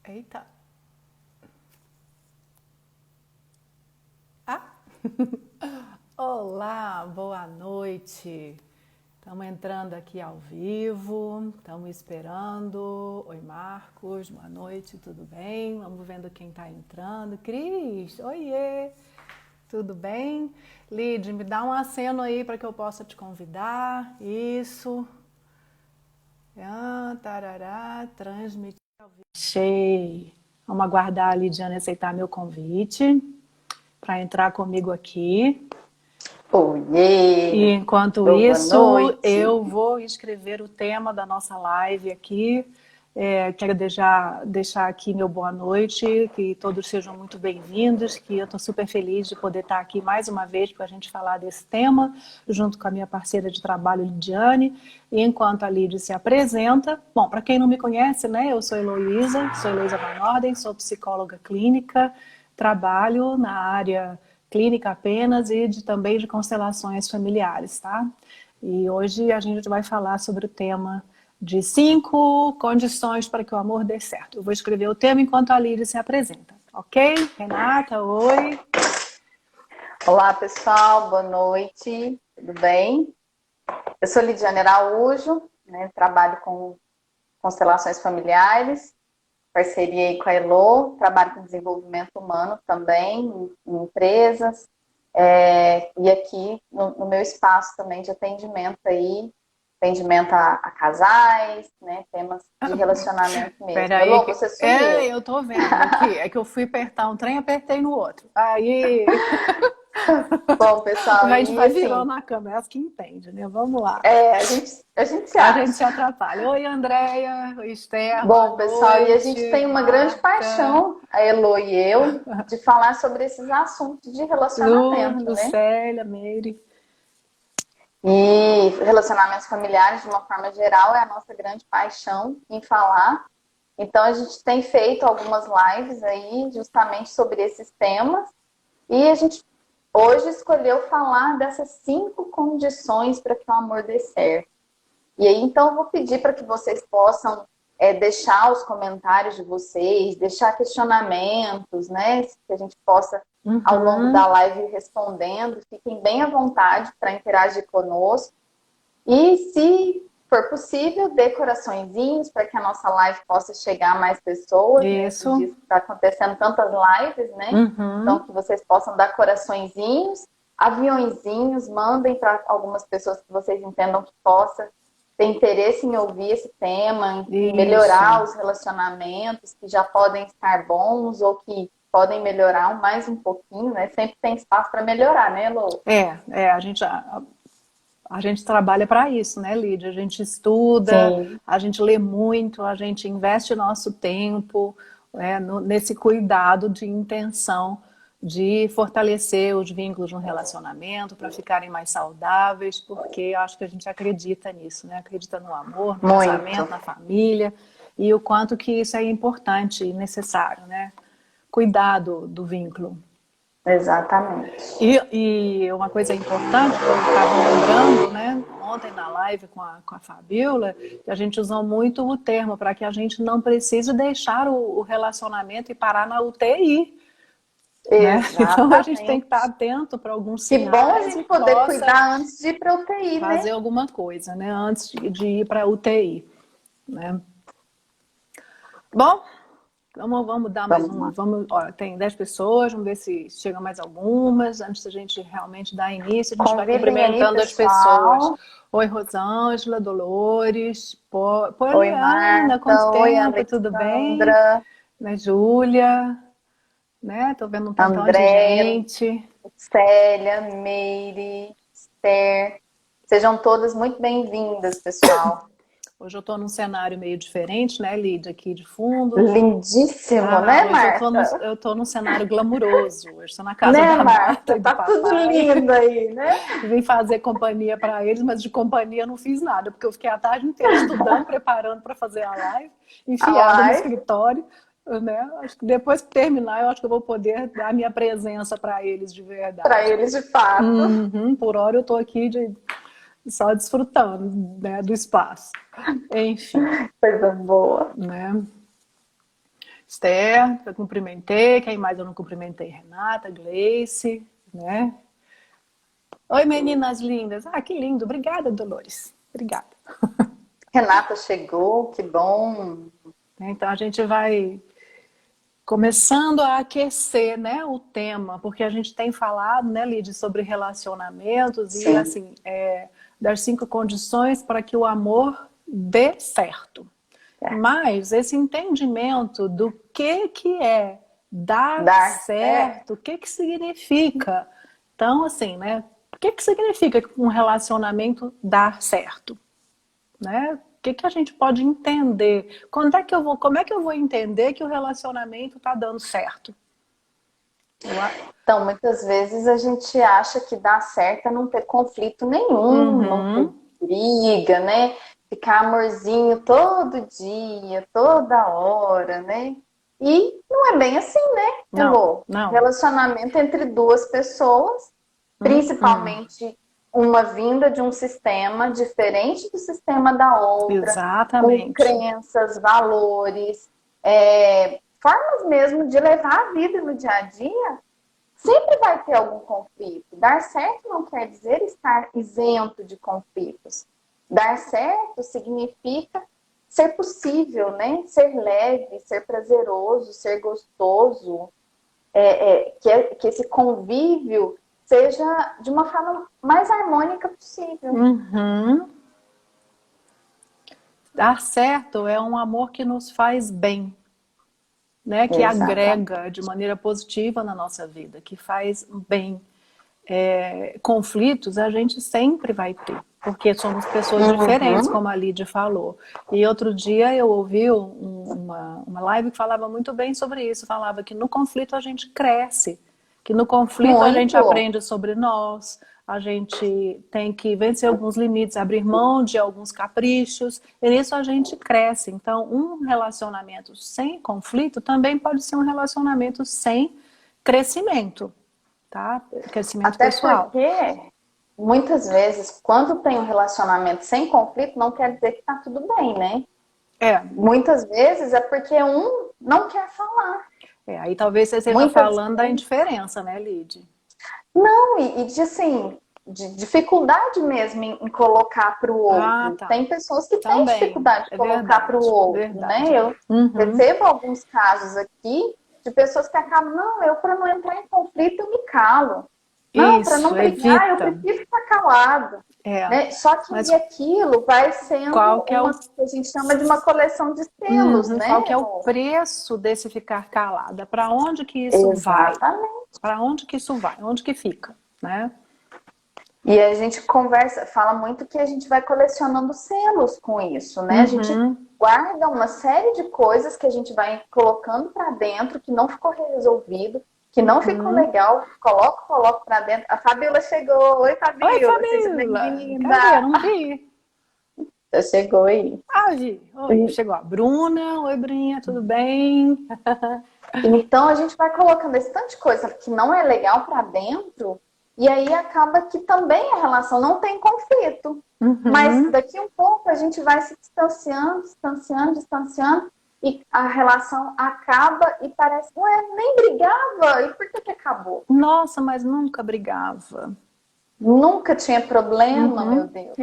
Eita. Ah! Olá, boa noite. Estamos entrando aqui ao vivo, estamos esperando. Oi, Marcos, boa noite, tudo bem? Vamos vendo quem está entrando. Cris, oiê, tudo bem? Lid, me dá um aceno aí para que eu possa te convidar. Isso. Tarará, transmitir ao vivo. Achei. Vamos aguardar a Lidiane aceitar meu convite para entrar comigo aqui. Oiê! E enquanto Boa isso, noite. eu vou escrever o tema da nossa live aqui. Quero deixar aqui meu boa noite, que todos sejam muito bem-vindos, que eu estou super feliz de poder estar aqui mais uma vez para a gente falar desse tema, junto com a minha parceira de trabalho, Lidiane. E enquanto a Lid se apresenta, bom, para quem não me conhece, né, eu sou Heloísa Van Orden, sou psicóloga clínica, trabalho na área clínica apenas e também de constelações familiares, tá? E hoje a gente vai falar sobre o tema de 5 condições para que o amor dê certo. Eu vou escrever o tema enquanto a Lídia se apresenta, ok? Renata, oi! Olá, pessoal, boa noite, tudo bem? Eu sou Lidiane Araújo, né, trabalho com constelações familiares, parceria aí com a Elo, trabalho com desenvolvimento humano também, em empresas, e aqui no meu espaço também de atendimento aí, atendimento a casais, né, temas de relacionamento mesmo. Peraí, Elo, você sumiu. eu tô vendo aqui, é que eu fui apertar um trem, apertei no outro. Aí Bom, pessoal, a gente e vai assim, virando a câmera, é essa que entende, né? Vamos lá. a gente se A gente se acha. atrapalha. Oi, Andréia, oi, Esther, boa Bom, pessoal, e a gente noite. tem uma grande Marta, paixão, a Elo e eu, de falar sobre esses assuntos de relacionamento, né? Lucélia, Meire. E relacionamentos familiares, de uma forma geral, é a nossa grande paixão em falar. Então, a gente tem feito algumas lives aí, justamente sobre esses temas. E a gente hoje escolheu falar dessas 5 condições para que o amor dê certo. E aí, então, eu vou pedir para que vocês possam deixar os comentários de vocês, deixar questionamentos, né? Que a gente possa, ao longo da live, ir respondendo. Fiquem bem à vontade para interagir conosco. E, se for possível, dê coraçõezinhos para que a nossa live possa chegar a mais pessoas. Nesses dias que está acontecendo tantas lives, né? Então, que vocês possam dar coraçõezinhos, aviõezinhos, mandem para algumas pessoas que vocês entendam que possa ter interesse em ouvir esse tema, em melhorar os relacionamentos que já podem estar bons ou que podem melhorar mais um pouquinho, né? Sempre tem espaço para melhorar, né, Lô? A gente trabalha para isso, né, Lídia? A gente estuda, Sim. a gente lê muito, a gente investe nosso tempo nesse cuidado de intenção de fortalecer os vínculos no relacionamento para ficarem mais saudáveis, porque eu acho que a gente acredita nisso, né? Acredita no amor, no casamento, na família, e o quanto que isso é importante e necessário, né? Cuidado do vínculo. Exatamente. E uma coisa importante que eu estava lembrando, né, ontem na live com a Fabiola, que a gente usou muito o termo para que a gente não precise deixar o relacionamento e parar na UTI. Né? Então a gente tem que estar atento para alguns sinais. Que bom a gente poder cuidar antes de ir para a UTI, né? Fazer alguma coisa, né? Antes de ir para a UTI. Né? Bom, vamos dar mais um. Tem 10 pessoas, vamos ver se chegam mais algumas. Antes da gente realmente dar início, a gente vai cumprimentando as pessoas. Oi, Rosângela, Dolores, Poliana, quanto tempo, tudo bem? Né, Júlia, né? Tô vendo um tantão de gente. Célia, Meire, Esther. Sejam todas muito bem-vindas, pessoal. Hoje eu estou num cenário meio diferente, né, Lídia, aqui de fundo. Lindíssimo, né, Marta? Eu estou num cenário glamuroso. Hoje estou na casa né, da Marta e do papai. Tudo lindo aí, né? Vim fazer companhia para eles, mas de companhia não fiz nada, porque eu fiquei a tarde inteira estudando, preparando para fazer a live, enfiada no escritório. Né? Acho que depois que terminar, eu acho que eu vou poder dar minha presença para eles de verdade. Para eles de fato. Por hora eu estou aqui só desfrutando, né, do espaço. Enfim. Coisa boa. Né? Certo, eu cumprimentei. Quem mais eu não cumprimentei? Renata, Gleice, né? Oi, meninas lindas. Ah, que lindo. Obrigada, Dolores. Obrigada. Renata chegou, que bom. Então a gente vai começando a aquecer, né, o tema, porque a gente tem falado, né, Lidy, sobre relacionamentos e Sim. assim, das 5 condições para que o amor dê certo. É. Mas esse entendimento do que é dar Dar certo. certo, o que significa? Então, assim, né, o que significa um relacionamento dar certo? Né? O que a gente pode entender? Como é que eu vou entender que o relacionamento está dando certo? Então, muitas vezes a gente acha que dá certo é não ter conflito nenhum, não ter briga, né? Ficar amorzinho todo dia, toda hora, né? E não é bem assim, né, Não, Elô? não. Relacionamento entre duas pessoas, principalmente uma vinda de um sistema diferente do sistema da outra, com Exatamente. crenças, valores, formas mesmo de levar a vida no dia a dia. Sempre vai ter algum conflito. Dar certo não quer dizer estar isento de conflitos. Dar certo significa ser possível, né? Ser leve, ser prazeroso, ser gostoso. Que esse convívio seja de uma forma mais harmônica possível. Dar certo é um amor que nos faz bem, né? Que Exatamente. agrega de maneira positiva na nossa vida, que faz bem. Conflitos a gente sempre vai ter, porque somos pessoas diferentes, como a Lídia falou. E outro dia eu ouvi uma live que falava muito bem sobre isso, falava que no conflito a gente cresce, que no conflito a gente Muito. aprende sobre nós, a gente tem que vencer alguns limites, abrir mão de alguns caprichos, e nisso a gente cresce. Então, um relacionamento sem conflito também pode ser um relacionamento sem crescimento. Tá? Crescimento Até pessoal. porque, muitas vezes, quando tem um relacionamento sem conflito, não quer dizer que tá tudo bem, né? Muitas vezes é porque um não quer falar. Aí talvez você esteja Muitas falando da vezes... indiferença, né, Lid? Não, e de assim, de dificuldade mesmo em colocar para o outro. Tá. Tem pessoas que têm Também. dificuldade de colocar para o outro, Verdade. né? Eu recebo alguns casos aqui de pessoas que acabam, não, eu para não entrar em conflito eu me calo. Não, para não brigar, eu prefiro ficar calado. Né? Só que aquilo vai sendo uma que a gente chama de uma coleção de selos, né? Qual que é o preço desse ficar calada? Para onde que isso vai? Para onde que isso vai? Onde que fica, né? E a gente fala muito que a gente vai colecionando selos com isso, né? A gente guarda uma série de coisas que a gente vai colocando para dentro que não ficou resolvido, que não ficou legal, coloco para dentro. A Fabíola chegou. Oi, Fabíola. Oi, Fabíola. Seja bem-vinda. Cadê? Eu não vi. Já chegou aí. Vi. Oi, chegou a Bruna. Oi, Bruninha, tudo bem? Então a gente vai colocando esse tanto de coisa que não é legal para dentro, e aí acaba que também a relação não tem conflito. Mas daqui um pouco a gente vai se distanciando, e a relação acaba e parece, ué, nem brigava, e por que acabou? Nossa, mas nunca brigava. Nunca tinha problema, meu Deus.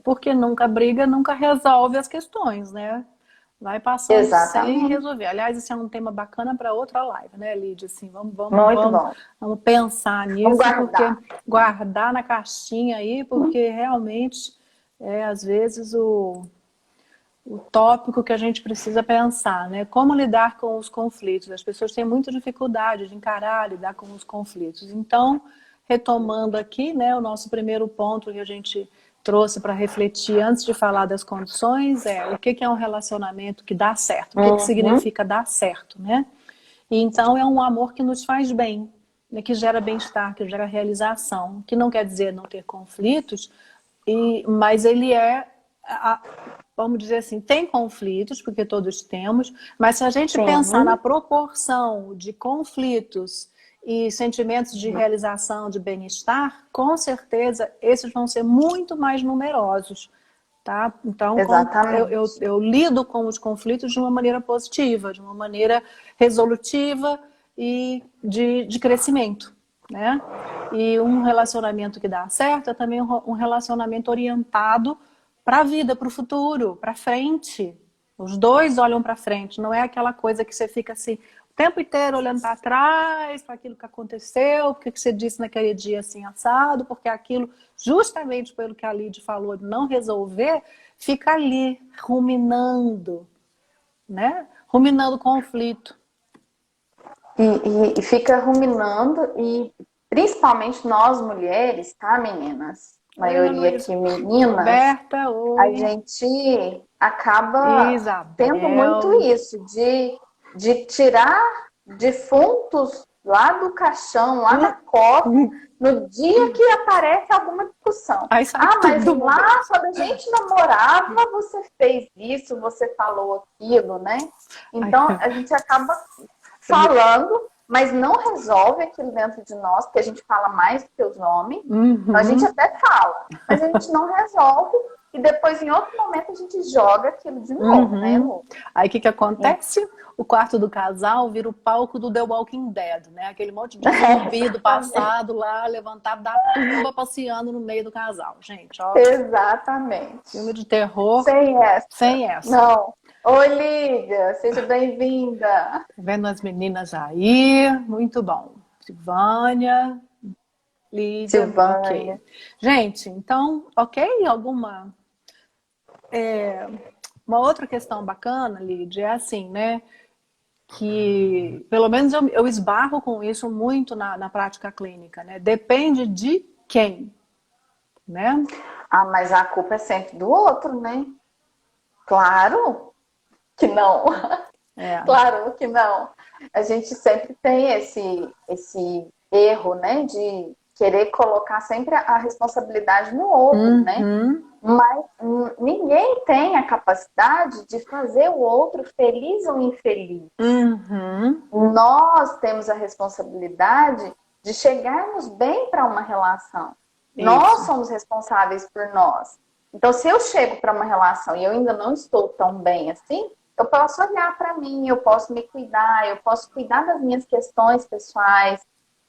Porque nunca briga, nunca resolve as questões, né? Vai passando sem resolver. Aliás, esse é um tema bacana para outra live, né, Lídia? Assim, vamos pensar nisso, porque guardar na caixinha aí, porque realmente às vezes o tópico que a gente precisa pensar, né? Como lidar com os conflitos. As pessoas têm muita dificuldade de encarar, lidar com os conflitos. Então, retomando aqui, né, o nosso primeiro ponto que a gente trouxe para refletir antes de falar das condições o que é um relacionamento que dá certo, o que significa dar certo, né? E então é um amor que nos faz bem, né, que gera bem-estar, que gera realização, que não quer dizer não ter conflitos, mas ele vamos dizer assim, tem conflitos, porque todos temos, mas se a gente pensar na proporção de conflitos e sentimentos de realização, de bem-estar, com certeza esses vão ser muito mais numerosos. tá? Então, Exatamente. eu lido com os conflitos de uma maneira positiva, de uma maneira resolutiva e de crescimento, né? E um relacionamento que dá certo é também um relacionamento orientado para a vida, para o futuro, para frente. Os dois olham para frente, não é aquela coisa que você fica assim o tempo inteiro olhando para trás, para aquilo que aconteceu, porque que você disse naquele dia assim assado, porque aquilo, justamente pelo que a Lid falou, de não resolver, fica ali ruminando, né? Ruminando o conflito. E fica ruminando, e principalmente nós mulheres, tá, meninas? Oi, Ana Maioria Luísa. aqui meninas, Roberta, a oi. gente acaba tendo muito Isabel. isso, de tirar defuntos lá do caixão, lá da cova, no dia que aparece alguma discussão. Aí sai Ah, mas tudo lá, momento. quando a gente namorava, você fez isso, você falou aquilo, né? Então, a gente acaba falando, mas não resolve aquilo dentro de nós, porque a gente fala mais do que os homens. Então, a gente até fala, mas a gente não resolve. E depois, em outro momento, a gente joga aquilo de novo, né, Lu? Aí o que acontece? O quarto do casal vira o palco do The Walking Dead, né? Aquele monte de zumbi do passado lá, levantado da tumba, passeando no meio do casal. Gente, ó, Exatamente. filme de terror Sem essa. sem essa. Não. Oi, Lídia, seja bem-vinda. Tá vendo as meninas aí? Muito bom. Silvânia, Lídia, Silvânia. ok. Gente, então, ok? Uma outra questão bacana, Lídia, é assim, né? Que, pelo menos eu esbarro com isso muito na prática clínica, né? Depende de quem, né? Ah, mas a culpa é sempre do outro, né? Claro que não. É. Claro que não. A gente sempre tem esse erro, né? De querer colocar sempre a responsabilidade no outro, né? Mas ninguém tem a capacidade de fazer o outro feliz ou infeliz. Nós temos a responsabilidade de chegarmos bem para uma relação. Nós somos responsáveis por nós. Então, se eu chego para uma relação e eu ainda não estou tão bem assim, eu posso olhar para mim, eu posso me cuidar, eu posso cuidar das minhas questões pessoais,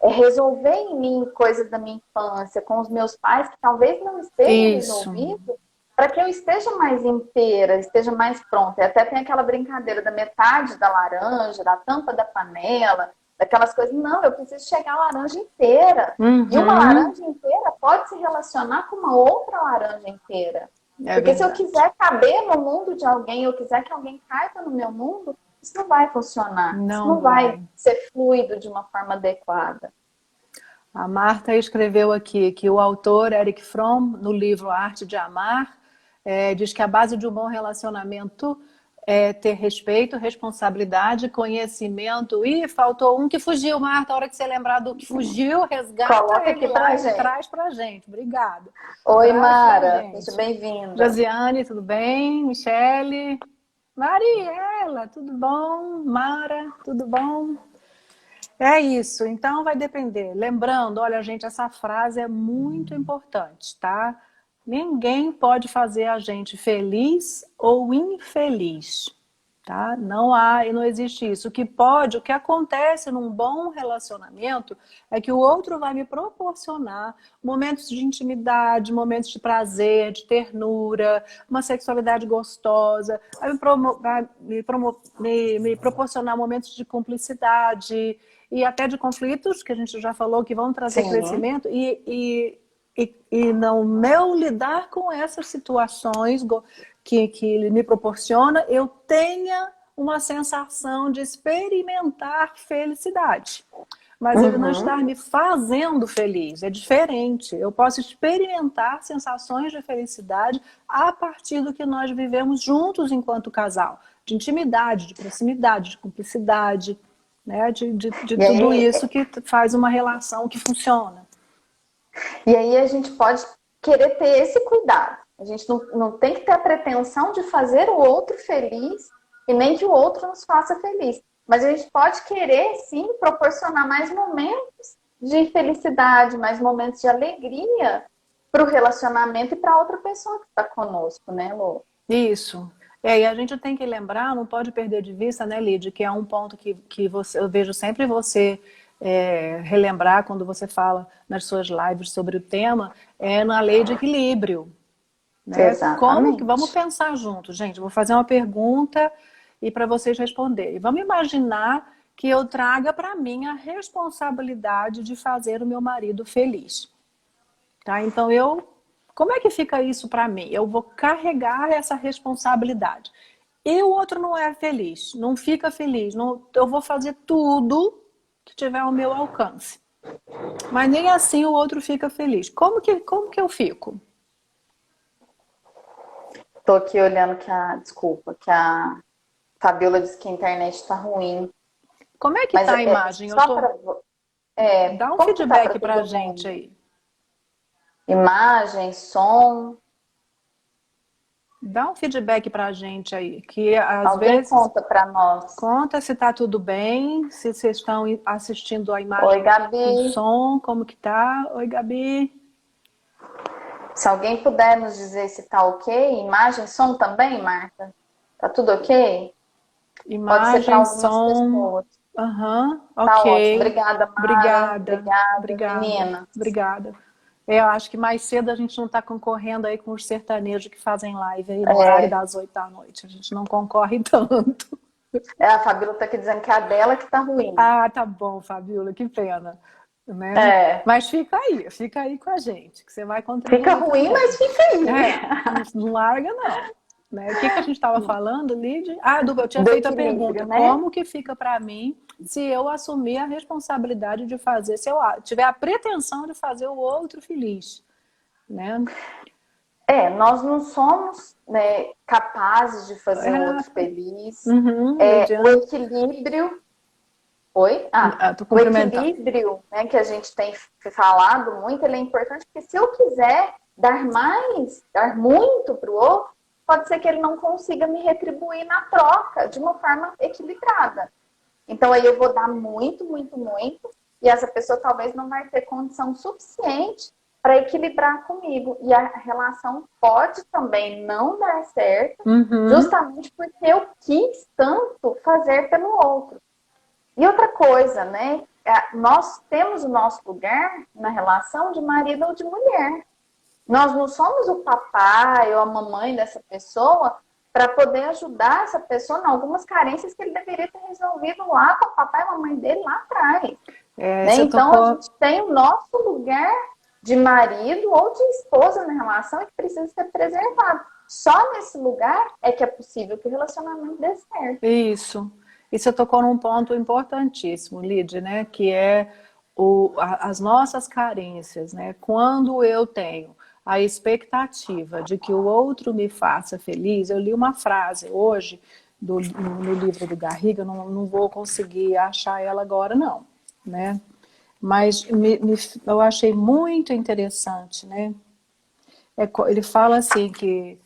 resolver em mim coisas da minha infância, com os meus pais que talvez não estejam resolvidos, para que eu esteja mais inteira, esteja mais pronta. E até tem aquela brincadeira da metade da laranja, da tampa da panela, daquelas coisas. Não, eu preciso chegar à laranja inteira. E uma laranja inteira pode se relacionar com uma outra laranja inteira. Porque se eu quiser caber no mundo de alguém, eu quiser que alguém caiba no meu mundo, isso não vai funcionar. Isso não vai ser fluido de uma forma adequada. A Marta escreveu aqui que o autor Eric Fromm, no livro A Arte de Amar, diz que a base de um bom relacionamento é ter respeito, responsabilidade, conhecimento. Ih, faltou um que fugiu, Marta. A hora que você lembrar do que fugiu, resgata Coloca ele aqui lá pra e gente. traz pra gente. Obrigada. Oi, Traz Mara. Seja bem-vinda. Josiane, tudo bem? Michele? Mariela, tudo bom? Mara, tudo bom? É isso, então vai depender. Lembrando, olha, gente, essa frase é muito importante, tá? Ninguém pode fazer a gente feliz ou infeliz, tá? Não há e não existe isso. O que acontece num bom relacionamento é que o outro vai me proporcionar momentos de intimidade, momentos de prazer, de ternura, uma sexualidade gostosa, vai me proporcionar momentos de cumplicidade e até de conflitos, que a gente já falou, que vão trazer crescimento e no meu lidar com essas situações que ele me proporciona, eu tenha uma sensação de experimentar felicidade. Mas ele não está me fazendo feliz, é diferente. Eu posso experimentar sensações de felicidade a partir do que nós vivemos juntos enquanto casal. De intimidade, de proximidade, de cumplicidade, né? de tudo isso que faz uma relação que funciona. E aí a gente pode querer ter esse cuidado. A gente não tem que ter a pretensão de fazer o outro feliz e nem que o outro nos faça feliz. Mas a gente pode querer, sim, proporcionar mais momentos de felicidade, mais momentos de alegria para o relacionamento e para outra pessoa que está conosco, né, Lu? Isso. E a gente tem que lembrar, não pode perder de vista, né, Lid, que é um ponto que eu vejo sempre você relembrar quando você fala nas suas lives sobre o tema, é na lei de equilíbrio. Né? Como que vamos Exatamente. pensar juntos, gente? Vou fazer uma pergunta e para vocês responderem. Vamos imaginar que eu traga para mim a responsabilidade de fazer o meu marido feliz, tá? Então como é que fica isso para mim? Eu vou carregar essa responsabilidade. E o outro não é feliz, não fica feliz, eu vou fazer tudo que tiver ao meu alcance. Mas nem assim o outro fica feliz. Como que eu fico? Tô aqui olhando que a Fabiola disse que a internet está ruim. Como é que Mas tá a imagem? só para Dá um como que tá para feedback pra todo gente mundo? aí. Imagem, som. Dá um feedback pra gente aí, que às Alguém vezes conta para nós. conta se tá tudo bem, se vocês estão assistindo a Oi, imagem com Gabi. som, como que tá? Oi, Gabi. Se alguém puder nos dizer se tá ok, imagem, som também, Marta? Tá tudo ok? Pode ser para Imagem, algumas som. pessoas. Aham, Tá ótimo. ok. Obrigada, Mara. Obrigada, Obrigada, obrigada, meninas. obrigada. Eu acho que mais cedo a gente não está concorrendo aí com os sertanejos que fazem live aí no horário É, das 8 da noite. A gente não concorre tanto. a Fabíola tá aqui dizendo que é a dela que tá ruim. Ah, tá bom, Fabiola, que pena. Né? É, Mas fica aí com a gente, que você vai fica contribuir ruim, também. mas fica aí. Não larga, não. Né? O que a gente estava falando, Lid? Eu tinha Do feito a equilíbrio, pergunta: né? como que fica para mim se eu assumir a responsabilidade de fazer, se eu tiver a pretensão de fazer o outro feliz? Né? Nós não somos, né, capazes de fazer o outro É, feliz. O Lidiane, equilíbrio. Oi? tô O cumprimentando. equilíbrio, né, que a gente tem falado muito, ele é importante porque se eu quiser dar mais, dar muito para o outro, pode ser que ele não consiga me retribuir na troca de uma forma equilibrada. Então aí eu vou dar muito, muito, muito, e essa pessoa talvez não vai ter condição suficiente para equilibrar comigo. E a relação pode também não dar certo, Uhum, justamente porque eu quis tanto fazer pelo outro. E outra coisa, né? Nós temos o nosso lugar na relação de marido ou de mulher. Nós não somos o papai ou a mamãe dessa pessoa para poder ajudar essa pessoa em algumas carências que ele deveria ter resolvido lá com o papai e a mamãe dele lá atrás. Né? você Então, a tocou. gente tem o nosso lugar de marido ou de esposa na relação e que precisa ser preservado. Só nesse lugar é que é possível que o relacionamento dê certo. Isso. E você tocou num ponto importantíssimo, Lid, né? Que é as nossas carências, né? Quando eu tenho a expectativa de que o outro me faça feliz, eu li uma frase hoje no livro do Garriga, não vou conseguir achar ela agora, não, né? Mas eu achei muito interessante, né? Ele fala assim que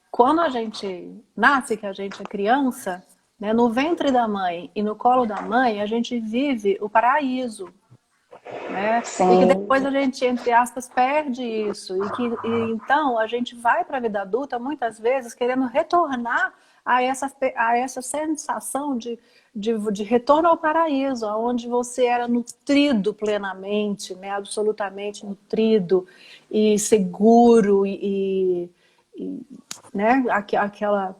quando a gente nasce, que a gente é criança, né, no ventre da mãe e no colo da mãe, a gente vive o paraíso, né? E que Sim, depois a gente, entre aspas, perde isso. Então a gente vai para a vida adulta muitas vezes querendo retornar a essa sensação de retorno ao paraíso, onde você era nutrido plenamente, né? Absolutamente nutrido e seguro né? Aquela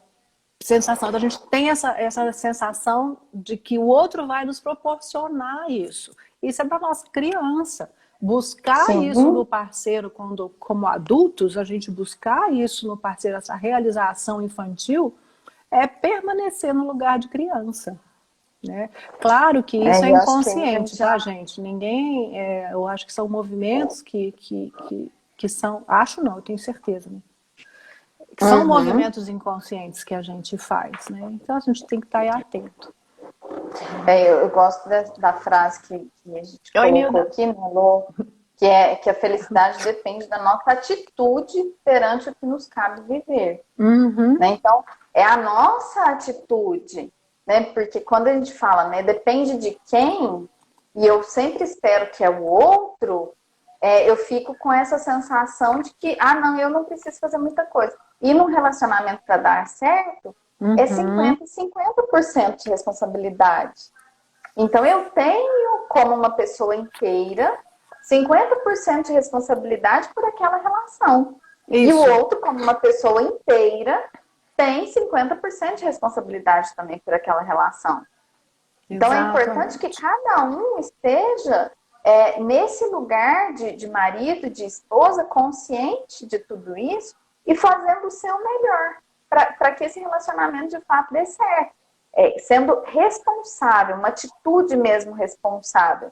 sensação, a gente tem essa sensação de que o outro vai nos proporcionar isso. Isso é para nossa criança. Buscar sim. isso no parceiro, como adultos, a gente buscar isso no parceiro, essa realização infantil, é permanecer no lugar de criança. Né? Claro que isso é Eu acho que aí a inconsciente, gente tá, já. gente? Ninguém. Eu acho que são movimentos que são. Acho não, eu tenho certeza, né? Que são Uhum. movimentos inconscientes que a gente faz, né? Então a gente tem que estar aí atento. Eu gosto da frase que a gente Oi, colocou Nilda. aqui, né, Lô? Que é que a felicidade depende da nossa atitude perante o que nos cabe viver. Uhum. Né? Então, é a nossa atitude, né? Porque quando a gente fala, né, depende de quem, e eu sempre espero que é o outro, eu fico com essa sensação de que, não, eu não preciso fazer muita coisa. E num relacionamento para dar certo, é 50% e 50% de responsabilidade. Então eu tenho como uma pessoa inteira 50% de responsabilidade por aquela relação. Isso. E o outro, como uma pessoa inteira, tem 50% de responsabilidade também por aquela relação. Então é importante que cada um esteja nesse lugar de marido, de esposa, consciente de tudo isso e fazendo o seu melhor para que esse relacionamento de fato dê certo. Sendo responsável, uma atitude mesmo responsável.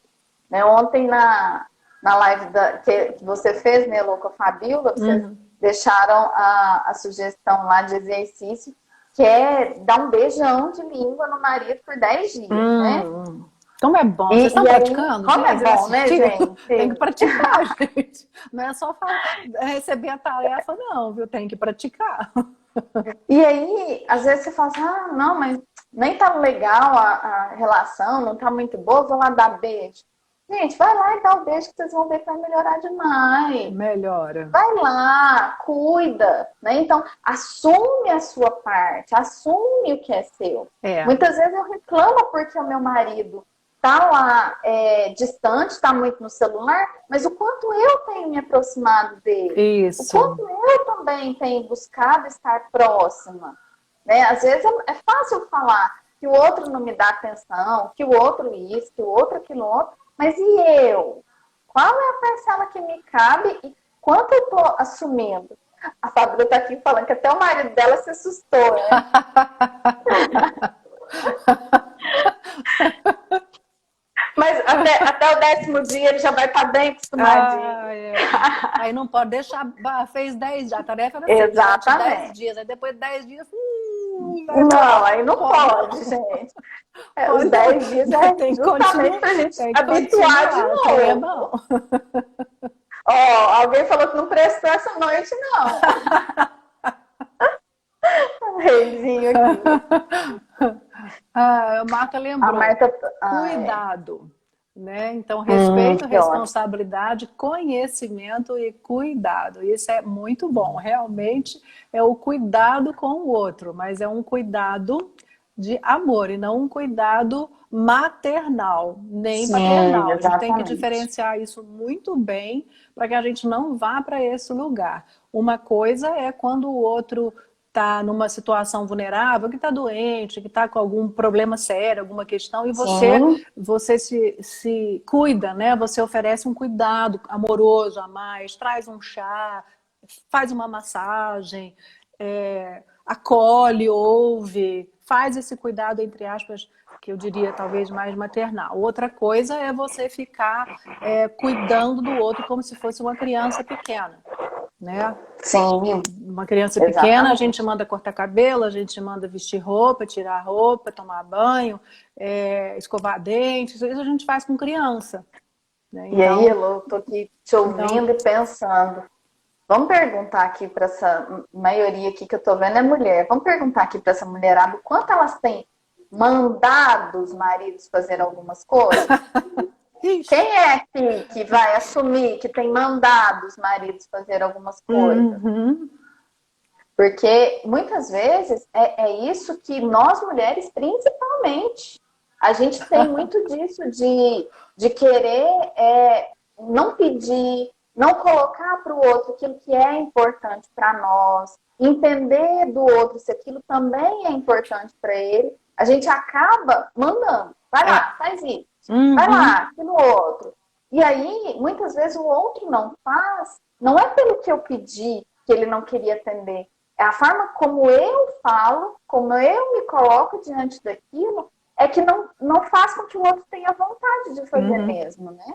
Né? Ontem na live que você fez, né, Lô, com a Fabíola, vocês deixaram a sugestão lá de exercício, que é dar um beijão de língua no marido por 10 dias, né? Como é bom. Vocês estão praticando? Como gente, é bom, né, gente? Tem que praticar, gente. Não é só receber a tarefa, não, viu? Tem que praticar. E aí, às vezes você fala assim, não, mas nem tá legal a relação, não tá muito boa, vou lá dar beijo. Gente, vai lá e dá o beijo que vocês vão ver que vai melhorar demais. Melhora. Vai lá, cuida, né? Então, assume a sua parte, assume o que é seu. Muitas vezes eu reclamo porque o meu marido tá lá distante, tá muito no celular, mas o quanto eu tenho me aproximado dele. Isso. O quanto eu também tenho buscado estar próxima. Né? Às vezes é fácil falar que o outro não me dá atenção, que o outro isso, que o outro aquilo outro, mas e eu? Qual é a parcela que me cabe e quanto eu tô assumindo? A Fábio tá aqui falando que até o marido dela se assustou, né? Mas até o 10º dia ele já vai estar bem acostumadinho. Aí não pode deixar, fez 10 dias, a tarefa era assim, 10 dias, aí depois de 10 dias... não, aí não pode, gente. Os 10 dias é justamente pra gente habituar de novo. Alguém falou que não prestou essa noite, não. Reizinho aqui. A Marta lembrou. Cuidado. Né? Então, respeito, responsabilidade, conhecimento e cuidado. Isso é muito bom. Realmente é o cuidado com o outro, mas é um cuidado de amor e não um cuidado maternal, nem paternal. Exatamente. A gente tem que diferenciar isso muito bem para que a gente não vá para esse lugar. Uma coisa é quando o outro está numa situação vulnerável, que está doente, que está com algum problema sério, alguma questão, e você se cuida, né? Você oferece um cuidado amoroso a mais, traz um chá, faz uma massagem, acolhe, ouve, faz esse cuidado, entre aspas, que eu diria talvez mais maternal. Outra coisa é você ficar cuidando do outro como se fosse uma criança pequena. Né? Sim. Uma criança pequena, a gente manda cortar cabelo, a gente manda vestir roupa, tirar roupa, tomar banho, escovar dentes, isso a gente faz com criança. Né? Então, e aí, Elô, tô aqui te ouvindo e pensando. Vamos perguntar aqui para essa maioria aqui que eu tô vendo é mulher. Vamos perguntar aqui para essa mulherada o quanto elas têm mandado os maridos fazer algumas coisas? Quem é que vai assumir que tem mandado os maridos fazer algumas coisas? Porque muitas vezes é isso que nós mulheres, principalmente, a gente tem muito disso de querer não pedir, não colocar para o outro aquilo que é importante para nós, entender do outro se aquilo também é importante para ele. A gente acaba mandando, vai lá, faz isso. Vai lá, aquilo outro. E aí, muitas vezes o outro não faz, não é pelo que eu pedi que ele não queria atender. É a forma como eu falo, como eu me coloco diante daquilo, é que não faz com que o outro tenha vontade de fazer mesmo, né?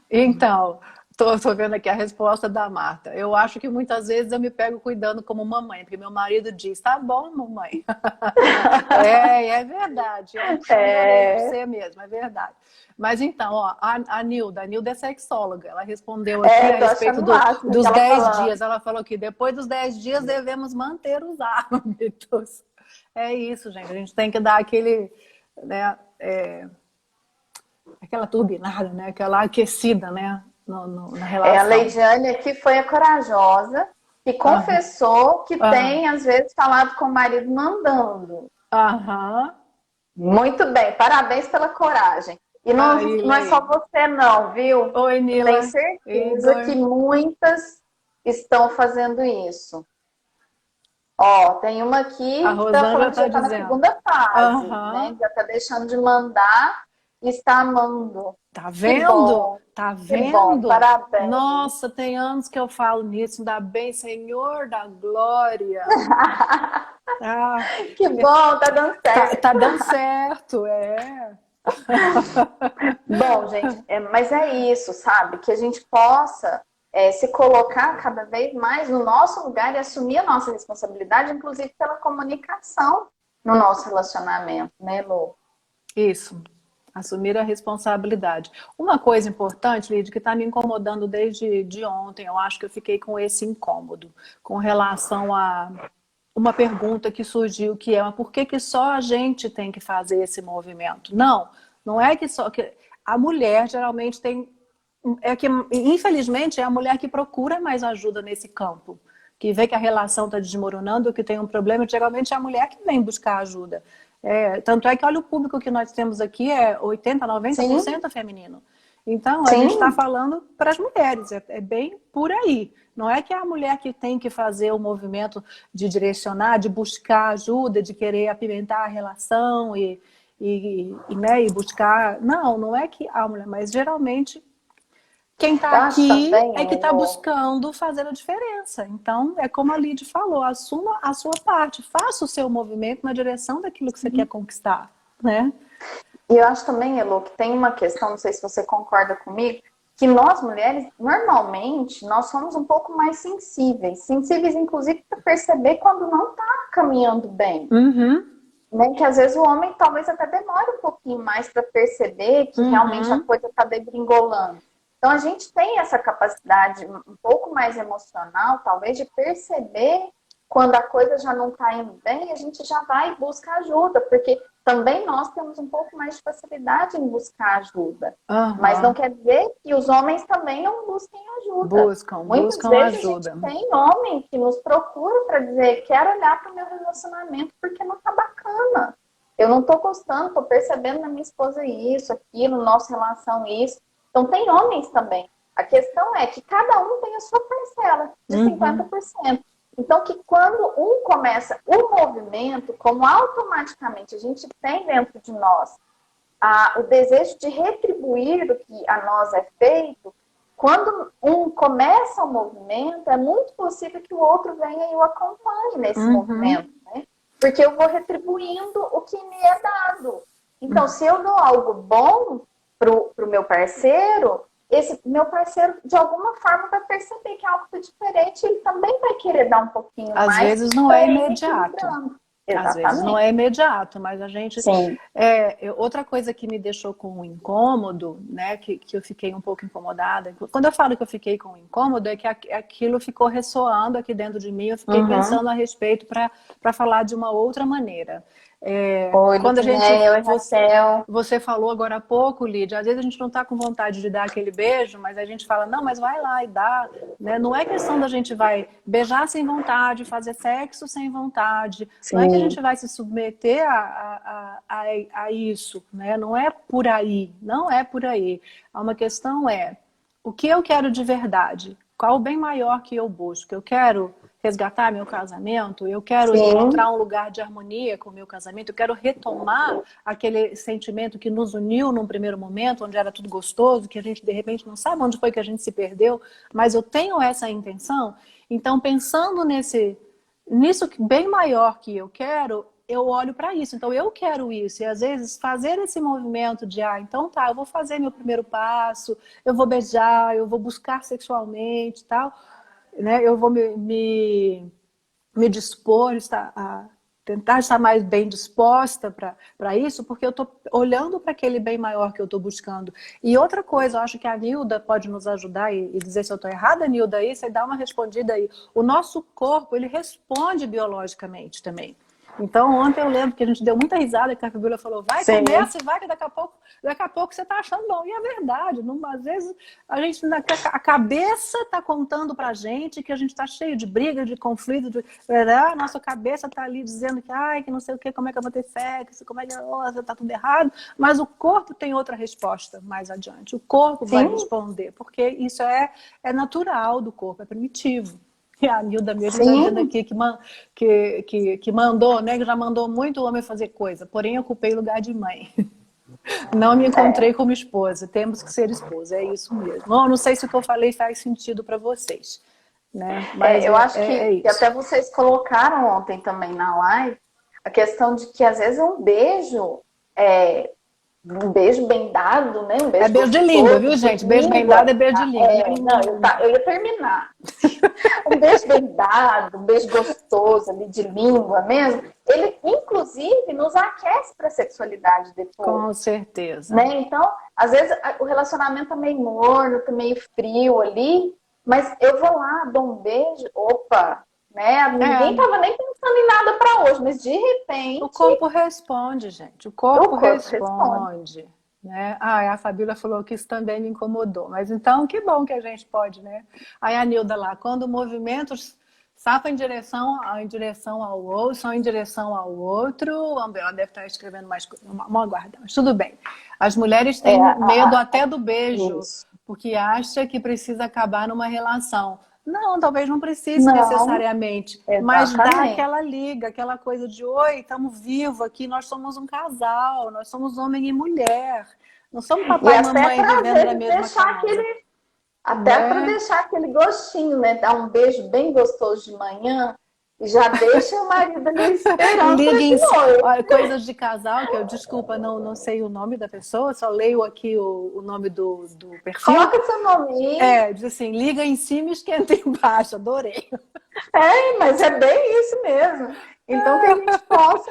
Então, tô vendo aqui a resposta da Marta. Eu acho que muitas vezes eu me pego cuidando como mamãe, porque meu marido diz, tá bom, mamãe. É verdade. Eu não chorei por você mesmo, é verdade. Mas então, ó, a Nilda é sexóloga, ela respondeu aqui a respeito dos 10 dias. Ela falou que depois dos 10 dias devemos manter os hábitos. É isso, gente. A gente tem que dar aquele, né, aquela turbinada, né? Aquela aquecida, né? Na A relação. Leidiane aqui foi a corajosa que confessou que tem, às vezes, falado com o marido mandando. Aham. Muito bem, parabéns pela coragem. E Aí, não é só Lei. você não, viu? Oi, Eu tenho Nila. certeza que Igor. muitas estão fazendo isso. Ó, tem uma A aqui que está Rosângela falando que já está está na dizendo. segunda fase, né? Aham. Já está deixando de mandar e está amando. Tá Que vendo? bom, Tá que bom, vendo? parabéns. Nossa, tem anos que eu falo nisso. Ainda bem, Senhor da glória. Ah, Que bom, tá dando certo. tá dando certo, é. Bom, gente, mas é isso, sabe? Que a gente possa se colocar cada vez mais no nosso lugar e assumir a nossa responsabilidade, inclusive pela comunicação no nosso relacionamento, né, Lu? Isso, assumir a responsabilidade. Uma coisa importante, Lídia, que está me incomodando desde de ontem, eu acho que eu fiquei com esse incômodo, com relação a uma pergunta que surgiu, que é, mas por que que só a gente tem que fazer esse movimento? Não, não é que só... Que a mulher geralmente tem... É que, infelizmente, é a mulher que procura mais ajuda nesse campo, que vê que a relação está desmoronando, que tem um problema, geralmente é a mulher que vem buscar ajuda. Tanto é que olha o público que nós temos aqui, é 80, Sim, 90% feminino. Então, a gente está sim. falando para as mulheres, é bem por aí. Não é que é a mulher que tem que fazer o movimento de direcionar, de buscar ajuda, de querer apimentar a relação né, e buscar... Não, não é que a mulher, mas geralmente quem está Eu acho aqui também, é que está Lu, buscando fazer a diferença. Então, é como a Lid falou, assuma a sua parte, faça o seu movimento na direção daquilo que você quer conquistar, né? e eu acho também, Elo, que tem uma questão, não sei se você concorda comigo, que nós mulheres, normalmente, nós somos um pouco mais sensíveis inclusive para perceber quando não está caminhando bem. Uhum, Né? Que às vezes o homem talvez até demore um pouquinho mais para perceber que realmente a uhum, coisa está degringolando. Então a gente tem essa capacidade um pouco mais emocional, talvez, de perceber quando a coisa já não está indo bem, a gente já vai e busca ajuda, porque também nós temos um pouco mais de facilidade em buscar ajuda. Mas não uhum. quer dizer que os homens também não busquem ajuda. Muitas Buscam vezes a gente ajuda. tem homem que nos procura para dizer, quero olhar para o meu relacionamento porque não está bacana. Eu não estou gostando, estou percebendo na minha esposa isso, aquilo, nossa relação isso. Então tem homens também. A questão é que cada um tem a sua parcela de Uhum, 50%. Então que quando um começa o movimento, como automaticamente a gente tem dentro de nós o desejo de retribuir o que a nós é feito, quando um começa o movimento, é muito possível que o outro venha e o acompanhe nesse uhum, movimento, né? Porque eu vou retribuindo o que me é dado. Então, se eu dou algo bom pro meu parceiro, esse meu parceiro, de alguma forma, vai perceber que é algo diferente e ele também vai querer dar um pouquinho às mais vezes não é para ir imediato. equilibrando. Às vezes não Exatamente. é imediato, mas a gente. Sim. Outra coisa que me deixou com um incômodo, né, que eu fiquei um pouco incomodada. Quando eu falo que eu fiquei com um incômodo, é que aquilo ficou ressoando aqui dentro de mim. Eu fiquei Uhum. pensando a respeito para falar de uma outra maneira. Oi, Quando a gente. Ludinei, oi, Raquel. Você falou agora há pouco, Lídia, às vezes a gente não está com vontade de dar aquele beijo, mas a gente fala, não, mas vai lá e dá. Né? Não é questão da gente vai beijar sem vontade, fazer sexo sem vontade, não é que a Sim. gente vai se submeter a isso, né? Não é por aí, não é por aí. Uma questão é, o que eu quero de verdade? Qual o bem maior que eu busco? Eu quero resgatar meu casamento, eu quero Sim. encontrar um lugar de harmonia com o meu casamento, eu quero retomar aquele sentimento que nos uniu num primeiro momento, onde era tudo gostoso, que a gente de repente não sabe onde foi que a gente se perdeu, mas eu tenho essa intenção. Então, pensando nisso bem maior que eu quero, eu olho para isso. Então, eu quero isso. E às vezes fazer esse movimento de, então tá, eu vou fazer meu primeiro passo, eu vou beijar, eu vou buscar sexualmente e tal, né? Eu vou me dispor a tentar estar mais bem disposta para isso, porque eu estou olhando para aquele bem maior que eu estou buscando. E outra coisa, eu acho que a Nilda pode nos ajudar e dizer se eu estou errada, Nilda, aí você dá uma respondida aí. O nosso corpo, ele responde biologicamente também. Então, ontem eu lembro que a gente deu muita risada, que a Fabíola falou, vai, Sim. começa e vai, que daqui a pouco você tá achando bom. E é verdade, às vezes a cabeça tá contando pra gente que a gente tá cheio de briga, de conflito, a nossa cabeça tá ali dizendo que, ai, que não sei o que, como é que eu vou ter sexo, como é que tá tudo errado, mas o corpo tem outra resposta mais adiante. O corpo vai Sim. responder, porque isso é natural do corpo, é primitivo. E a Nilda mesmo está dizendo Sim. aqui que mandou, né? Que já mandou muito homem fazer coisa, porém eu ocupei o lugar de mãe. Não me encontrei como esposa, temos que ser esposa, é isso mesmo. Não sei se o que eu falei faz sentido para vocês, né? Mas Eu acho é que isso. até vocês colocaram ontem também na live a questão de que às vezes um beijo bem dado, né? Um É beijo beijo de língua, gostoso, viu, de gente? Beijo bem dado língua. é beijo de Não, língua. eu ia terminar. Um beijo bem dado, um beijo gostoso ali de língua mesmo, ele inclusive nos aquece para a sexualidade depois. Com certeza. Né? Então, às vezes o relacionamento tá meio morno, tá meio frio ali, mas eu vou lá, dou um beijo, opa, né? Ninguém tava nem pensando em nada para hoje, mas de repente o corpo responde, gente. O corpo responde. Né? A Fabíola falou que isso também me incomodou. Mas então, que bom que a gente pode, né? Aí a Nilda lá, quando movimentos sapam em direção ao outro, são em direção ao outro, ela deve estar escrevendo mais coisa. Vamos aguardar. Mas tudo bem. As mulheres têm medo até do beijo, isso. porque acha que precisa acabar numa relação. Não, talvez não precise Não, necessariamente, mas dá exatamente. aquela liga, aquela coisa de oi, estamos vivos aqui, nós somos um casal, nós somos homem e mulher, não somos papai e mamãe vivendo na mesma casa. Até para deixar aquele gostinho, né? Dar um beijo bem gostoso de manhã e já deixa o marido ali esperando para de noite. Coisas de casal, que eu, desculpa, não sei o nome da pessoa, só leio aqui o nome do perfil. Coloca seu nome. Diz assim, liga em cima e esquenta embaixo, adorei. Mas é bem isso mesmo. Então, que a gente possa,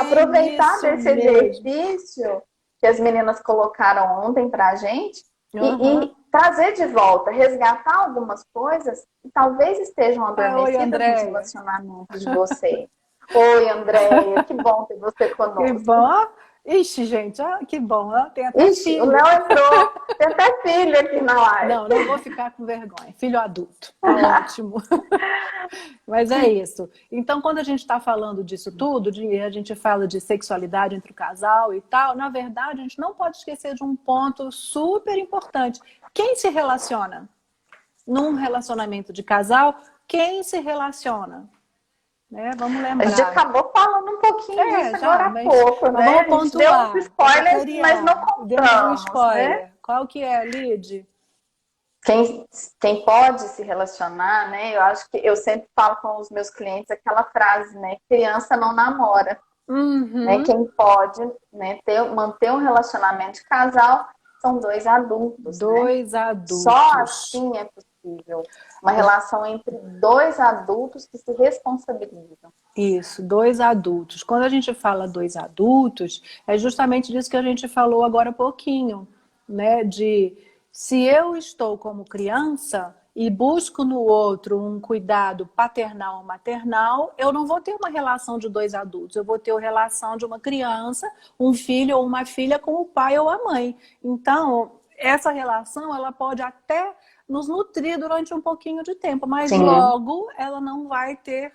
aproveitar desse exercício que as meninas colocaram ontem pra gente e trazer de volta, resgatar algumas coisas que talvez estejam adormecidas nos relacionamentos de vocês. Oi, Andréia, que bom ter você conosco. Que bom. Ixi, gente, que bom. Tem até filho. O Léo entrou, tem até filho aqui na live. Não vou ficar com vergonha. Filho adulto, tá ótimo. Mas é isso. Então, quando a gente está falando disso tudo, a gente fala de sexualidade entre o casal e tal, na verdade, a gente não pode esquecer de um ponto super importante. Quem se relaciona? Num relacionamento de casal, quem se relaciona? Vamos lembrar. A gente acabou falando um pouquinho disso agora há pouco, né? Vamos pontuar. Deu uns spoilers, mas não contamos. Deu um spoiler. Né? Qual que é, Lid? Quem pode se relacionar, né? Eu acho que eu sempre falo com os meus clientes aquela frase, né? Criança não namora. Né? Quem pode, né, manter um relacionamento de casal são dois adultos. Dois adultos. Só assim é possível. Uma relação entre dois adultos que se responsabilizam. Isso, dois adultos. Quando a gente fala dois adultos, é justamente disso que a gente falou agora há pouquinho, né? De se eu estou como criança e busco no outro um cuidado paternal ou maternal, eu não vou ter uma relação de dois adultos, eu vou ter a relação de uma criança, um filho ou uma filha com o pai ou a mãe. Então, essa relação, ela pode até nos nutrir durante um pouquinho de tempo, mas logo ela não vai ter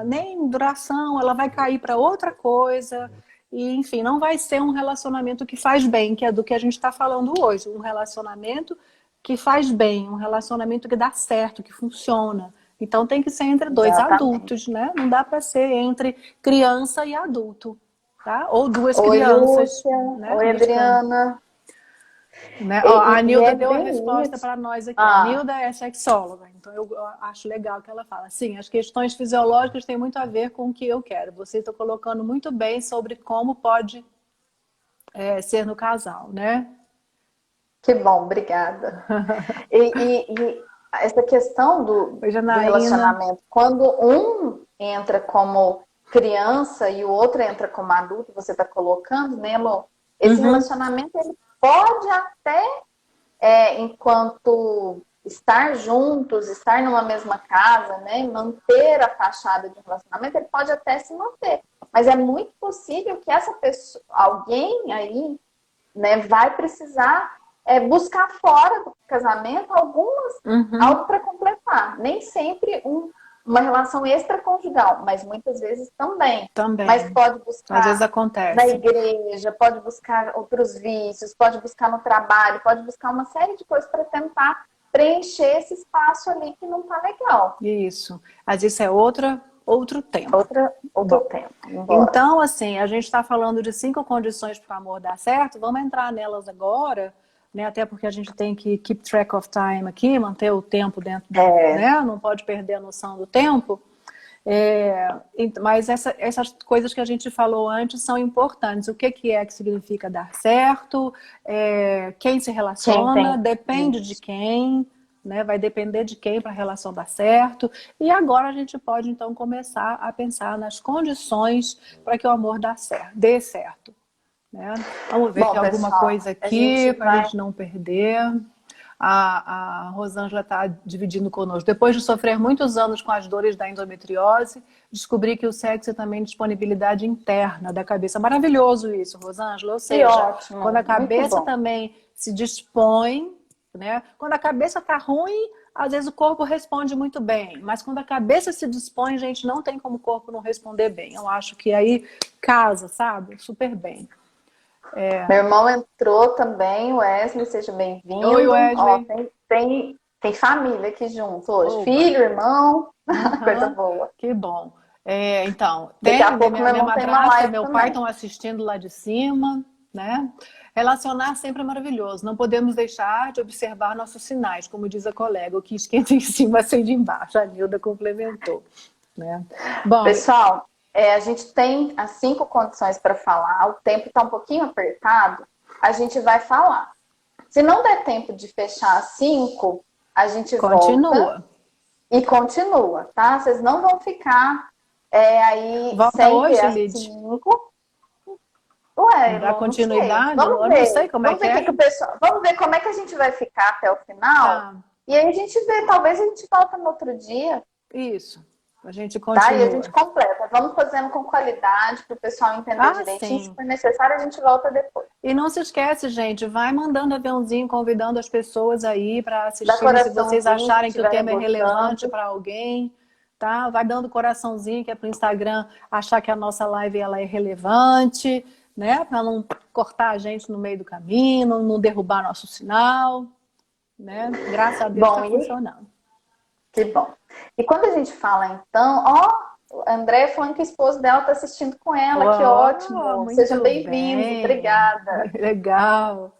nem duração, ela vai cair para outra coisa. E, enfim, não vai ser um relacionamento que faz bem, que é do que a gente está falando hoje. Um relacionamento que faz bem, um relacionamento que dá certo, que funciona. Então tem que ser entre dois adultos, né? Não dá para ser entre criança e adulto, tá? Ou duas crianças. Lúcia, né? Oi, Adriana. Né? A Nilda deu a resposta para nós aqui. A Nilda é sexóloga, então eu acho legal que ela fala. Sim, as questões fisiológicas têm muito a ver com o que eu quero. Você está colocando muito bem sobre como pode ser no casal, né? Que bom, obrigada. E essa questão do relacionamento, quando um entra como criança e o outro entra como adulto, você está colocando, né, Lô? Esse relacionamento, ele pode até, enquanto estar juntos, estar numa mesma casa, né, manter a fachada de um relacionamento, ele pode até se manter. Mas é muito possível que essa pessoa, alguém aí, né, vai precisar buscar fora do casamento algo para completar. Nem sempre uma relação extraconjugal, mas muitas vezes também. Mas pode buscar às vezes acontece. na igreja, pode buscar outros vícios, pode buscar no trabalho, pode buscar uma série de coisas para tentar preencher esse espaço ali que não tá legal. Isso. Mas isso é outro tempo. Outro tempo. Então, assim, a gente está falando de 5 condições para o amor dar certo. Vamos entrar nelas agora, né? Até porque a gente tem que keep track of time aqui, manter o tempo dentro né? Não pode perder a noção do tempo. Mas essas coisas que a gente falou antes são importantes. O que é que significa dar certo? Quem se relaciona? Depende de quem, né? Vai depender de quem para a relação dar certo. E agora a gente pode então começar a pensar nas condições para que o amor dê certo, né? Vamos ver, tem alguma coisa aqui para a gente não perder. A Rosângela está dividindo conosco. Depois de sofrer muitos anos com as dores da endometriose, descobri que o sexo é também disponibilidade interna da cabeça. Maravilhoso isso, Rosângela. Ou seja, ótimo, quando a cabeça também se dispõe, né? Quando a cabeça está ruim, às vezes o corpo responde muito bem. Mas quando a cabeça se dispõe, gente, não tem como o corpo não responder bem. Eu acho que aí casa, sabe? Super bem. Meu irmão entrou também, Wesley, seja bem-vindo. Oi, Wesley. Tem família aqui junto hoje. Filho, irmão, coisa boa. Que bom. Então, daqui a pouco minha madrasta e meu também. pai estão assistindo lá de cima, né? Relacionar sempre é maravilhoso. Não podemos deixar de observar nossos sinais, como diz a colega, o que esquenta em cima acende embaixo. A Nilda complementou, né? Bom, pessoal, a gente tem as 5 condições para falar. O tempo está um pouquinho apertado. A gente vai falar. Se não der tempo de fechar as 5, a gente volta e continua, tá? Vocês não vão ficar aí volta sem hoje, ter as Lid? 5. Ué, dá continuidade? Vamos ver. Eu não sei como é que é. Vamos ver como é que a gente vai ficar até o final. Tá. E aí a gente vê, talvez a gente volta no outro dia. Isso. A gente continua. Tá? E a gente completa. Vamos fazendo com qualidade para o pessoal entender direitinho. Sim. Se for necessário, a gente volta depois. E não se esquece, gente, vai mandando aviãozinho, convidando as pessoas aí para assistir. Se vocês acharem que o tema é relevante para alguém, tá? Vai dando coraçãozinho, que é para o Instagram achar que a nossa live ela é relevante, né? Para não cortar a gente no meio do caminho, não derrubar nosso sinal, né? Graças a Deus está funcionando. Que bom. E quando a gente fala, então, a Andréia falando que o esposo dela está assistindo com ela, que ótimo. Seja bem-vindo, obrigada. Legal.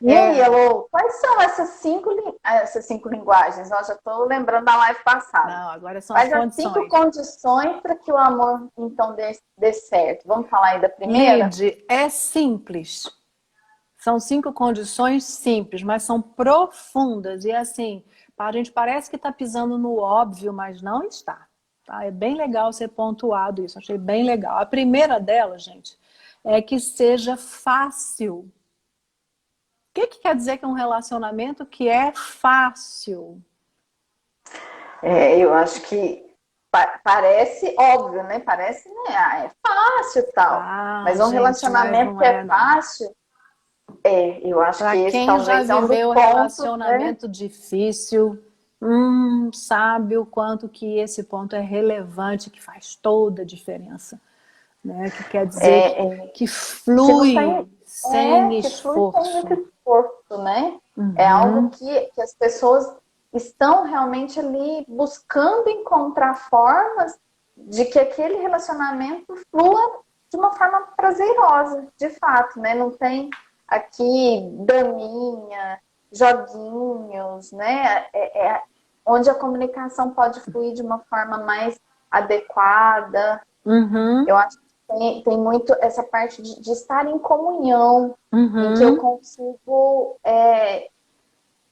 E aí, Elô, quais são essas 5 linguagens? Eu já estou lembrando da live passada. Não, agora são as condições. 5 condições para que o amor, então, dê certo. Vamos falar aí da primeira? Lid, é simples. São 5 condições simples, mas são profundas. E assim, a gente parece que está pisando no óbvio, mas não está. Tá? É bem legal ser pontuado isso, achei bem legal. A primeira delas, gente, é que seja fácil. O que quer dizer que é um relacionamento que é fácil? Eu acho que parece óbvio, né? Parece, né? É fácil e tal. Mas um relacionamento que é fácil... eu acho que esse talvez é um viveu relacionamento difícil, sabe o quanto que esse ponto é relevante, que faz toda a diferença, né? Que quer dizer que flui sem esforço. Flui sem muito esforço, né? É algo que as pessoas estão realmente ali buscando encontrar formas de que aquele relacionamento flua de uma forma prazerosa, de fato, né? Não tem aqui daminha, joguinhos, né? Onde a comunicação pode fluir de uma forma mais adequada. Eu acho que tem muito essa parte de estar em comunhão, em que eu consigo...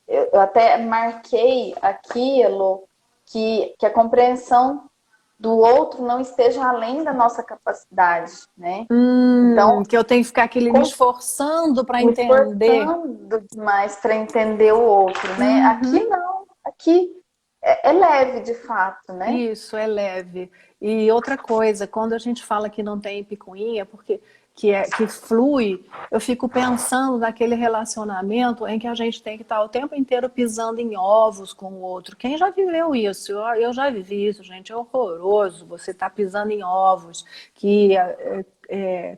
eu até marquei aquilo que a compreensão do outro não esteja além da nossa capacidade, né? Então, que eu tenho que ficar me esforçando para entender. Esforçando demais para entender o outro, né? Aqui não. que é leve de fato, né? Isso, é leve. E outra coisa, quando a gente fala que não tem picuinha, porque que flui, eu fico pensando naquele relacionamento em que a gente tem que estar o tempo inteiro pisando em ovos com o outro. Quem já viveu isso? Eu já vivi isso, gente, é horroroso. Você tá pisando em ovos, que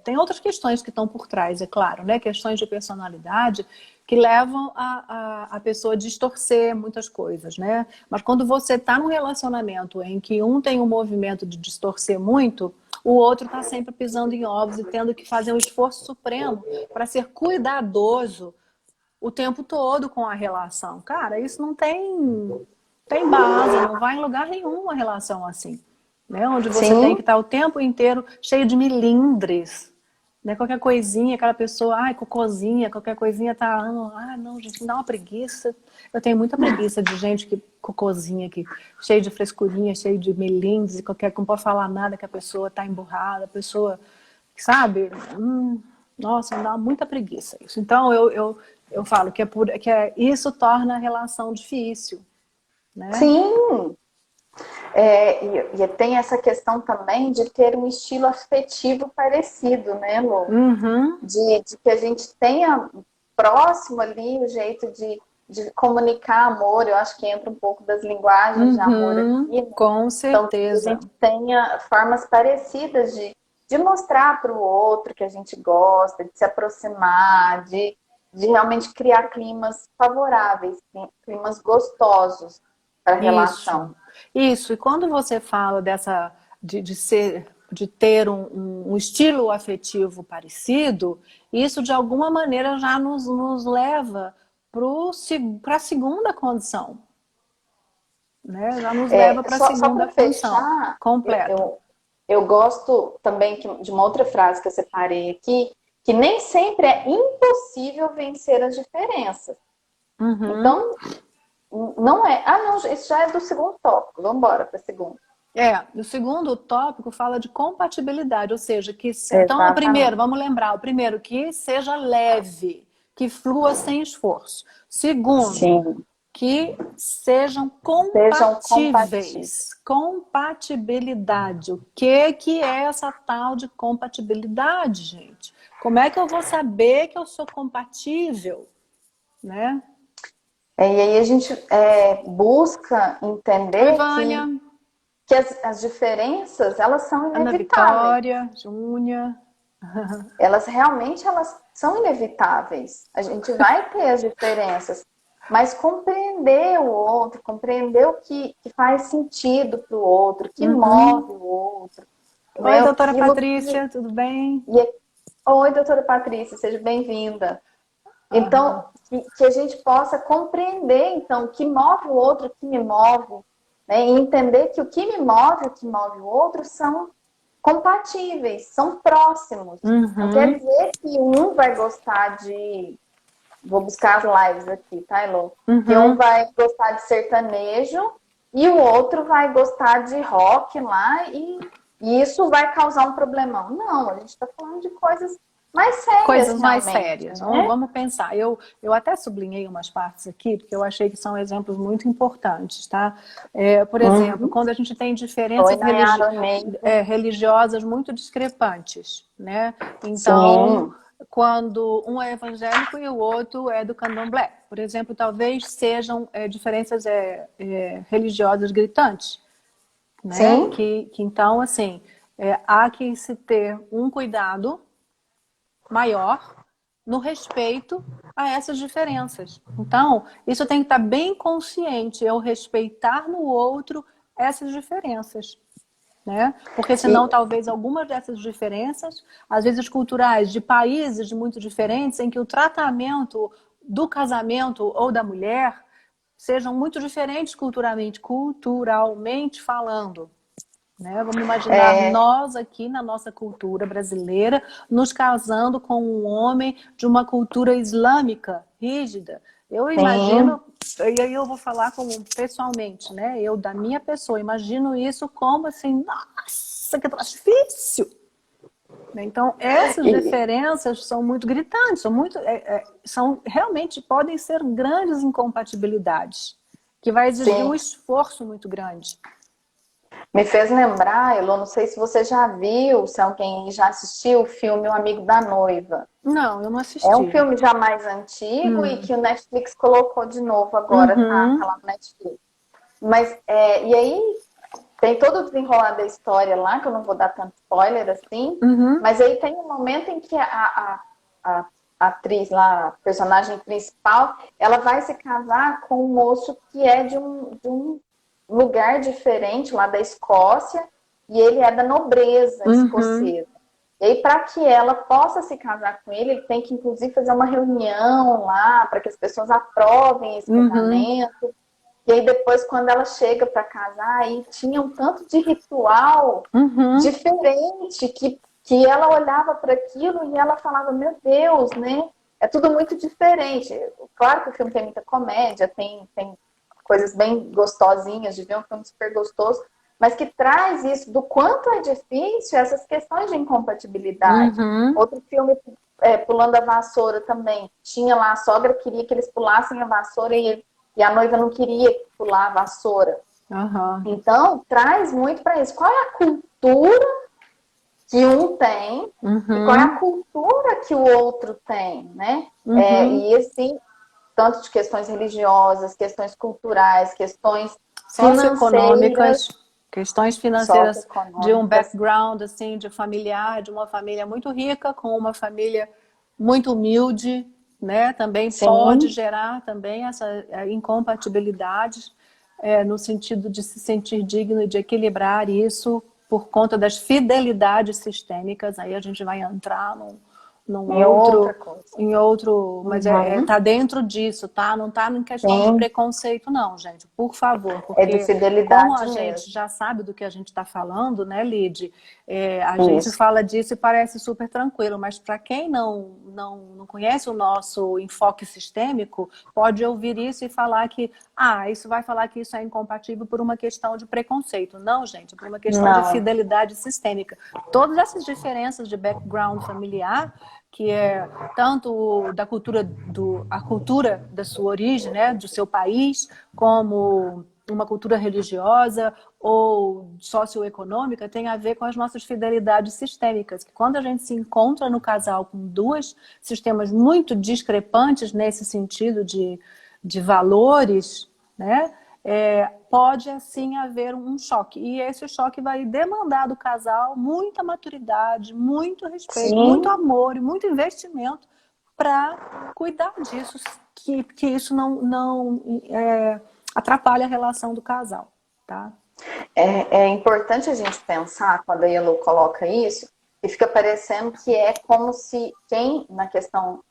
tem outras questões que estão por trás, é claro, né? Questões de personalidade que levam a pessoa a distorcer muitas coisas, né? Mas quando você está num relacionamento em que um tem um movimento de distorcer muito, o outro está sempre pisando em ovos e tendo que fazer um esforço supremo para ser cuidadoso o tempo todo com a relação. Cara, isso não tem base, não vai em lugar nenhum uma relação assim, né? Onde você tem Sim. que estar o tempo inteiro cheio de melindres, né? Qualquer coisinha, aquela pessoa, ai, cocôzinha, qualquer coisinha tá, não, gente, me dá uma preguiça. Eu tenho muita preguiça de gente que cocôzinha aqui, cheio de frescurinha, cheio de melindres, e qualquer, não pode falar nada que a pessoa tá emburrada, a pessoa, sabe? Nossa, me dá muita preguiça isso. Então, eu falo que isso torna a relação difícil, né? Sim, e tem essa questão também de ter um estilo afetivo parecido, né, Lu? Uhum. De que a gente tenha próximo ali o jeito de comunicar amor. Eu acho que entra um pouco das linguagens de amor Uhum. aqui, né? Com Então, que a certeza. gente tenha formas parecidas de mostrar para o outro que a gente gosta, de se aproximar, de realmente criar climas favoráveis, climas gostosos para a relação. Isso. E quando você fala de ter um estilo afetivo parecido, isso de alguma maneira já nos leva para a segunda condição, né? Já nos leva para a Só segunda para condição fechar, completa. eu gosto também de uma outra frase que eu separei aqui, que nem sempre é impossível vencer as diferenças. Uhum. Então, não é. Ah, não, isso já é do segundo tópico. Vamos embora para o segundo. O segundo tópico fala de compatibilidade, ou seja, então Exatamente. vamos lembrar, o primeiro, que seja leve, que flua sem esforço. Segundo, Sim. que sejam Sejam compatíveis. compatíveis. Compatibilidade. O que é essa tal de compatibilidade, gente? Como é que eu vou saber que eu sou compatível, né? E aí a gente busca Oi, entender Vânia, que as diferenças, elas são Ana inevitáveis. Vitória, Júnia. Elas são inevitáveis. A gente vai ter as diferenças, mas compreender o outro, compreender o que faz sentido para o outro, que Uhum. move o outro, Oi, né? doutora Aquilo que... Patrícia, tudo bem? Oi, doutora Patrícia, seja bem-vinda. Aham. Então, que a gente possa compreender, então, o que move o outro, o que me move, né? E entender que o que me move, o que move o outro são compatíveis, são próximos. Não quer Uhum. dizer que um vai gostar de... Vou buscar as lives aqui, tá, Elô? Que um Uhum. vai gostar de sertanejo e o outro vai gostar de rock lá e isso vai causar um problemão. Não, a gente está falando de coisas mais sérias Coisas mais realmente, sérias. né? Vamos pensar. Eu até sublinhei umas partes aqui, porque eu achei que são exemplos muito importantes, tá? Por exemplo, Uhum. quando a gente tem Oi, diferenças Nayara, mesmo. religiosas muito discrepantes, né? Então, Sim, quando um é evangélico e o outro é do candomblé, por exemplo, talvez sejam diferenças religiosas gritantes, né? sim. Que então, assim, há que se ter um cuidado maior no respeito a essas diferenças. Então, isso tem que estar bem consciente, eu respeitar no outro essas diferenças, né? Porque senão E, talvez algumas dessas diferenças, às vezes culturais, de países muito diferentes, em que o tratamento do casamento ou da mulher sejam muito diferentes culturalmente falando. Né? Vamos imaginar nós aqui na nossa cultura brasileira nos casando com um homem de uma cultura islâmica rígida. Eu sim. imagino, e aí eu vou falar como pessoalmente, né? Eu da minha pessoa imagino isso como assim, nossa, que troço difícil. Então essas E, diferenças são muito gritantes, são realmente podem ser grandes incompatibilidades que vai exigir um Sim. esforço muito grande. Me fez lembrar, Elô, não sei se você já viu, se alguém já assistiu o filme O Amigo da Noiva. Não, eu não É um assisti. filme já mais antigo e Hum. que o Netflix colocou de novo agora, tá Uhum. lá no Netflix. Mas, e aí, tem todo o desenrolar da história lá, que eu não vou dar tanto spoiler assim, Uhum. mas aí tem um momento em que a atriz lá, a personagem principal, ela vai se casar com um moço que é de um lugar diferente lá da Escócia, e ele é da nobreza Uhum. escocesa. E aí, para que ela possa se casar com ele, ele tem que, inclusive, fazer uma reunião lá para que as pessoas aprovem esse Uhum. casamento. E aí depois, quando ela chega para casar, aí tinha um tanto de ritual Uhum. diferente que ela olhava para aquilo e ela falava, meu Deus, né? É tudo muito diferente. Claro que o filme tem muita comédia, tem coisas bem gostosinhas de ver, um filme super gostoso, mas que traz isso do quanto é difícil essas questões de incompatibilidade. Uhum. Outro filme, Pulando a Vassoura também, tinha lá, a sogra queria que eles pulassem a vassoura e a noiva não queria pular a vassoura. Uhum. Então, traz muito para isso. Qual é a cultura que um tem e qual é a Uhum. cultura que o outro tem, né? Uhum. E assim, tanto de questões religiosas, questões culturais, questões financeiras, Socioeconômicas, questões financeiras de um socioeconômicas. background assim, de familiar, de uma família muito rica com uma família muito humilde, né? Também pode Sim, gerar também essa incompatibilidade no sentido de se sentir digno e de equilibrar isso por conta das fidelidades sistêmicas. Aí a gente vai entrar num e outra outro, coisa. em outro, mas Uhum. tá dentro disso, tá? Não tá em questão de Sim, preconceito, não, gente, por favor, é de porque como a fidelidade gente mesmo. já sabe do que a gente está falando, né, Lid? A gente Isso. fala disso e parece super tranquilo, mas para quem não conhece o nosso enfoque sistêmico, pode ouvir isso e falar que, isso vai falar que isso é incompatível por uma questão de preconceito. Não, gente, é por uma questão de Não. fidelidade sistêmica. Todas essas diferenças de background familiar, que é tanto da cultura a cultura da sua origem, né, do seu país, como uma cultura religiosa ou socioeconômica, tem a ver com as nossas fidelidades sistêmicas. Que quando a gente se encontra no casal com dois sistemas muito discrepantes nesse sentido de valores, né? Pode assim haver um choque. E esse choque vai demandar do casal muita maturidade, muito respeito, muito Sim, amor e muito investimento para cuidar disso, que isso não atrapalha a relação do casal, tá? é importante a gente pensar, quando a Yelu coloca isso, e fica parecendo que é como se quem, na questão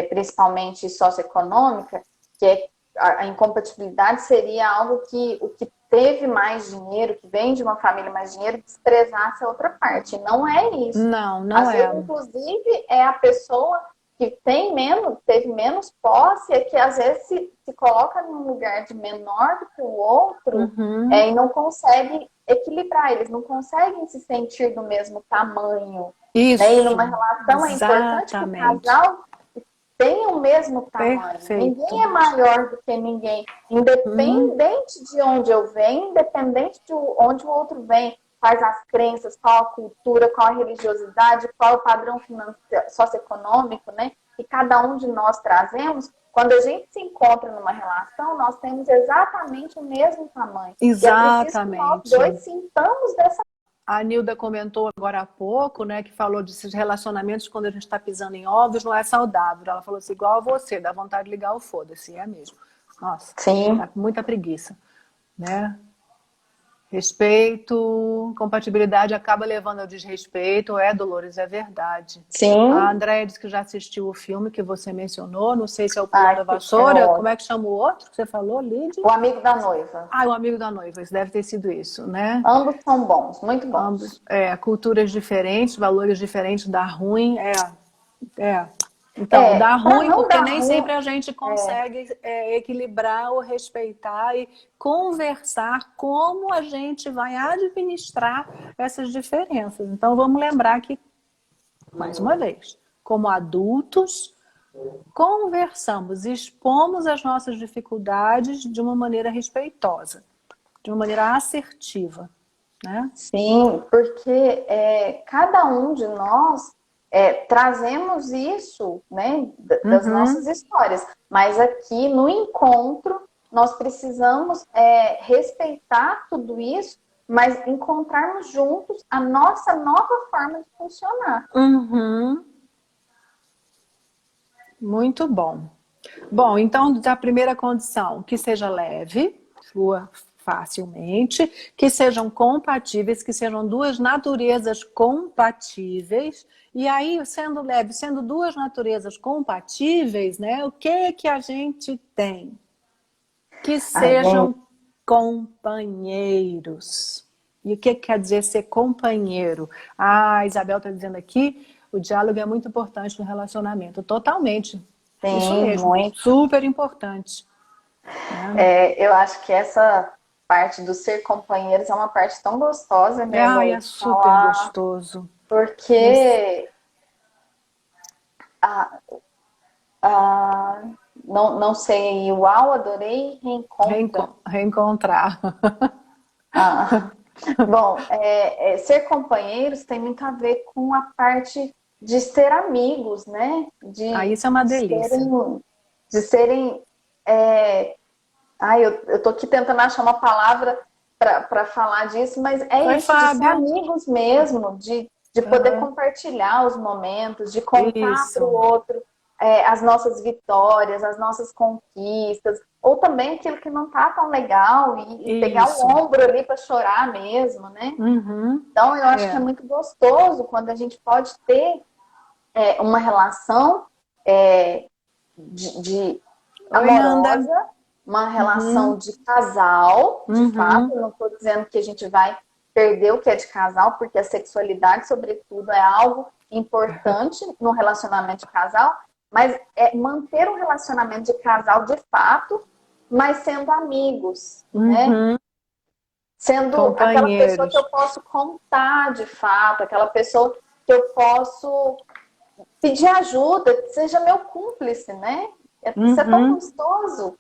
principalmente socioeconômica, que a incompatibilidade seria algo que o que teve mais dinheiro, que vem de uma família mais dinheiro, desprezasse a outra parte. Não é isso. Não, não Às é. vezes, inclusive, é a pessoa que teve menos posse, é que às vezes se coloca num lugar de menor do que o outro Uhum. e não consegue equilibrar, eles não conseguem se sentir do mesmo tamanho. Né? E numa Isso, relação é importante que o exatamente. casal tenha o mesmo tamanho. Ninguém Perfeito. é maior do que ninguém, Uhum. independente de onde eu venho, independente de onde o outro vem, quais as crenças, qual a cultura, qual a religiosidade, qual o padrão socioeconômico, né? Que cada um de nós trazemos. Quando a gente se encontra numa relação, nós temos exatamente o mesmo tamanho. E é preciso que nós dois Exatamente. sintamos dessa. A Nilda comentou agora há pouco, né, que falou desses relacionamentos quando a gente está pisando em ovos, não é saudável. Ela falou assim, igual a você, dá vontade de ligar o foda-se, é mesmo. Nossa, Sim, tá com muita preguiça, né? Respeito, compatibilidade acaba levando ao desrespeito, Dolores, é verdade. A sim. Andréia disse que já assistiu o filme que você mencionou, não sei se é o Pulando Ai, a é Vassoura, como ótimo. é que chama o outro que você falou, Lid? O amigo da noiva. O amigo da noiva, isso deve ter sido isso, né? Ambos são bons, muito Ambos, bons. culturas diferentes, valores diferentes, dá ruim, é. Então, dá Para ruim não porque dar nem ruim, sempre a gente consegue equilibrar ou respeitar e conversar como a gente vai administrar essas diferenças. Então, vamos lembrar que, mais uma vez, como adultos, conversamos, expomos as nossas dificuldades de uma maneira respeitosa, de uma maneira assertiva, né? Sim, porque cada um de nós trazemos isso, né, das nossas Uhum, histórias, mas aqui no encontro nós precisamos respeitar tudo isso, mas encontrarmos juntos a nossa nova forma de funcionar. uhum, muito bom. Bom, então, a primeira condição, que seja leve, flua facilmente, que sejam compatíveis, que sejam duas naturezas compatíveis. E aí, sendo leve, sendo duas naturezas compatíveis, né? O que a gente tem? Que A gente sejam companheiros. E o que quer dizer ser companheiro? Ah, a Isabel está dizendo aqui, o diálogo é muito importante no relacionamento. Totalmente. Isso tem mesmo, muito. super importante. Né? Eu acho que essa parte do ser companheiros é uma parte tão gostosa, né, Ai, Lu, é de super falar, gostoso. Você porque a, não sei, uau, adorei, reencontra. reencontrar. Ah, bom, ser companheiros tem muito a ver com a parte de ser amigos, né? Ah, isso é uma delícia. De serem eu tô aqui tentando achar uma palavra para falar disso, mas é Oi, isso, de ser Fábia. amigos mesmo, de poder Aham. compartilhar os momentos, de contar para o Isso, outro as nossas vitórias, as nossas conquistas, ou também aquilo que não tá tão legal e pegar o isso. ombro ali para chorar mesmo, né? Uhum. Então, eu acho que é É. muito gostoso quando a gente pode ter uma relação é, de Oi, Nanda. amorosa, uma relação Uhum. de casal, de fato. Eu Uhum. não estou dizendo que a gente vai perder o que é de casal, porque a sexualidade, sobretudo, é algo importante no relacionamento de casal, mas é manter um relacionamento de casal de fato, mas sendo amigos, né? Uhum. Sendo aquela pessoa que Companheiros. eu posso contar de fato, aquela pessoa que eu posso pedir ajuda, seja meu cúmplice, né? Isso é tão Uhum. gostoso.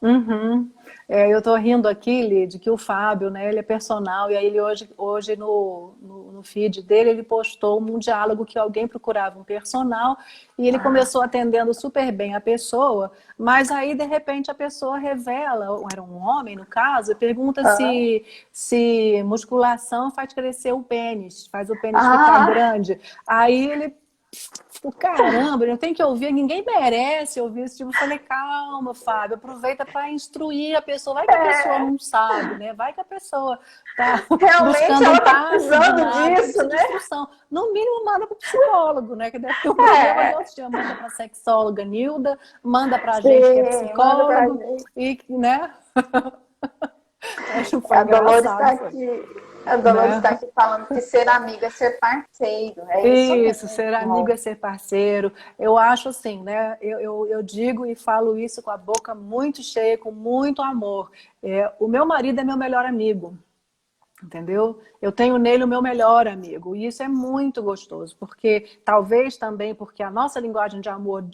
Uhum. Eu estou rindo aqui, Lid, que o Fábio, né, ele é personal, e aí ele hoje no feed dele, ele postou um diálogo que alguém procurava um personal, e ele Ah, começou atendendo super bem a pessoa, mas aí, de repente, a pessoa revela, ou era um homem, no caso, e pergunta ah, se musculação faz crescer o pênis, faz o pênis ficar ah, grande. Aí ele tipo, caramba, eu tenho que ouvir, ninguém merece ouvir esse tipo. Eu falei, calma, Fábio, aproveita para instruir a pessoa. Vai que a pessoa é, não sabe, né? Vai que a pessoa tá realmente buscando um ela está passe de precisando nada, disso, precisa de né? instrução. No mínimo, manda para o psicólogo, né? Que deve ter um problema de É, autoestima. Manda para a sexóloga Nilda, manda para a gente que é sim, manda pra psicólogo, gente. e, né? Acho que foi A Dolores está engraçado, foi, aqui. A Dolores né? está aqui falando que ser amigo é ser parceiro. É isso Isso, ser amigo mesmo. é ser parceiro. Eu acho assim, né? Eu digo e falo isso com a boca muito cheia, com muito amor. O meu marido é meu melhor amigo. Entendeu? Eu tenho nele o meu melhor amigo. E isso é muito gostoso, porque talvez também porque a nossa linguagem de amor,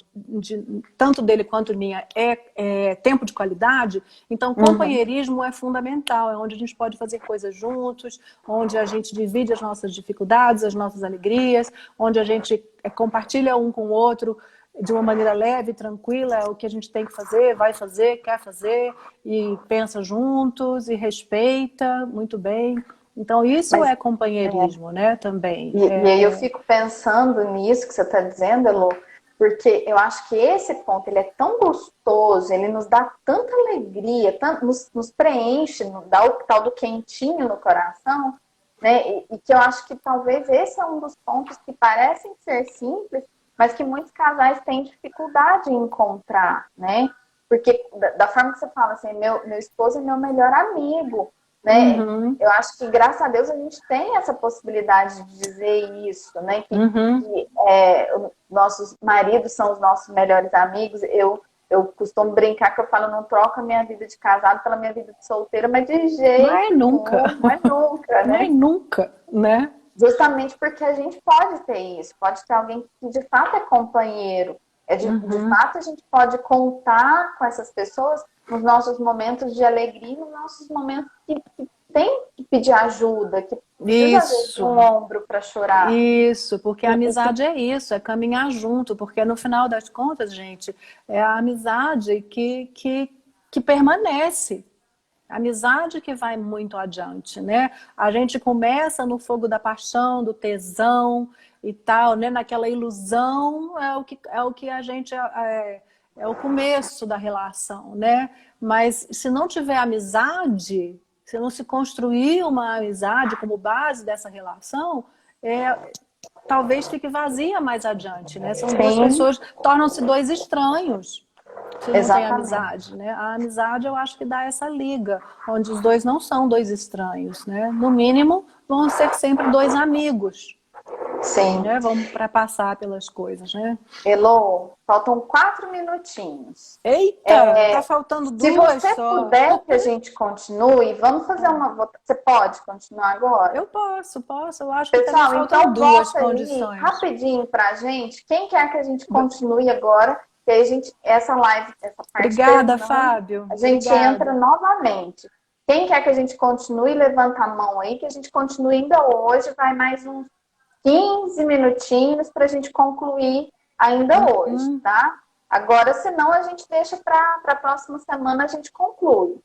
tanto dele quanto minha, é tempo de qualidade. Então, Uhum. companheirismo é fundamental, é onde a gente pode fazer coisas juntos, onde a gente divide as nossas dificuldades, as nossas alegrias, onde a gente compartilha um com o outro de uma maneira leve, tranquila, é o que a gente tem que fazer, vai fazer, quer fazer, e pensa juntos, e respeita muito bem. Então, isso Mas é companheirismo, né, também. E aí eu fico pensando nisso que você está dizendo, Elô, porque eu acho que esse ponto ele é tão gostoso, ele nos dá tanta alegria, nos preenche, dá o tal do quentinho no coração, né? E que eu acho que talvez esse é um dos pontos que parecem ser simples, mas que muitos casais têm dificuldade em encontrar, né? Porque da forma que você fala assim, meu esposo é meu melhor amigo, né? Uhum, Eu acho que, graças a Deus, a gente tem essa possibilidade de dizer isso, né? uhum. Nossos maridos são os nossos melhores amigos. Eu costumo brincar que eu falo, não troco a minha vida de casado pela minha vida de solteira, mas de Mas jeito nunca, nenhum, mas nunca, mas né? nunca, né? Justamente porque a gente pode ter isso, pode ter alguém que de fato é companheiro. De fato, a gente pode contar com essas pessoas nos nossos momentos de alegria, nos nossos momentos que tem que pedir ajuda, que precisa, às vezes, de um ombro para chorar. Isso, porque a amizade é isso, é caminhar junto, porque no final das contas, gente, é a amizade que permanece. A amizade que vai muito adiante, né? A gente começa no fogo da paixão, do tesão e tal, né? Naquela ilusão é o que a gente é o começo da relação, né? Mas se não tiver amizade, se não se construir uma amizade como base dessa relação, talvez fique vazia mais adiante, né? São duas pessoas, tornam-se dois estranhos. Se não tem amizade, né? A amizade eu acho que dá essa liga, onde os dois não são dois estranhos, né? No mínimo, vão ser sempre dois amigos. Sim. Né? Vamos para passar pelas coisas, né? Elô, faltam 4 minutinhos. Eita, tá faltando 2 só. Se você puder que a gente continue, vamos fazer uma votação. Você pode continuar agora? Eu posso. Eu acho que Pessoal, faltam então 2 vota condições. aí rapidinho pra gente. Quem quer que a gente continue agora? Que aí essa live, essa parte Obrigada, Fábio. A gente entra novamente. Quem quer que a gente continue, levanta a mão aí, que a gente continue ainda hoje. Vai mais uns 15 minutinhos para a gente concluir ainda hoje, tá? Agora, senão, a gente deixa para a próxima semana, a gente conclui.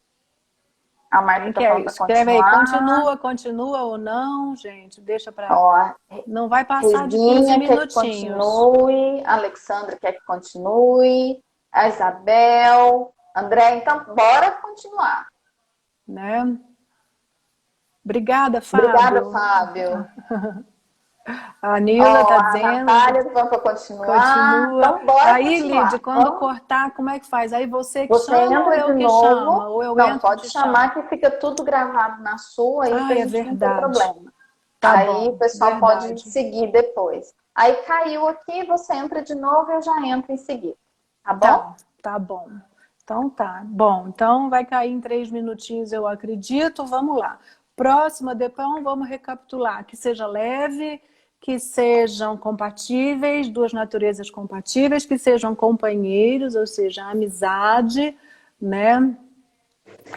A Marta tá falando escreve aí, continua ou não, gente, deixa para... Não vai passar de 15 minutinhos. Quer que continue, a Alexandra quer que continue, a Isabel, André, então bora continuar. Né? Obrigada, Fábio. Obrigada, Fábio. A Nilda tá dizendo. A Natália, vamos continuar. Então, bora aí, continuar. Lid, quando cortar, como é que faz? Aí você que chama ou eu que chamo? Ou eu não, pode chamar que fica tudo gravado na sua, aí pra gente não ter problema. Tá aí bom, o pessoal pode seguir depois. Aí caiu aqui, você entra de novo e eu já entro em seguida. Tá bom? Tá bom. Então tá. Bom, então vai cair em 3 minutinhos, eu acredito. Vamos lá. Próxima, depois vamos recapitular. Que seja leve, que sejam compatíveis, duas naturezas compatíveis, que sejam companheiros, ou seja, amizade, né?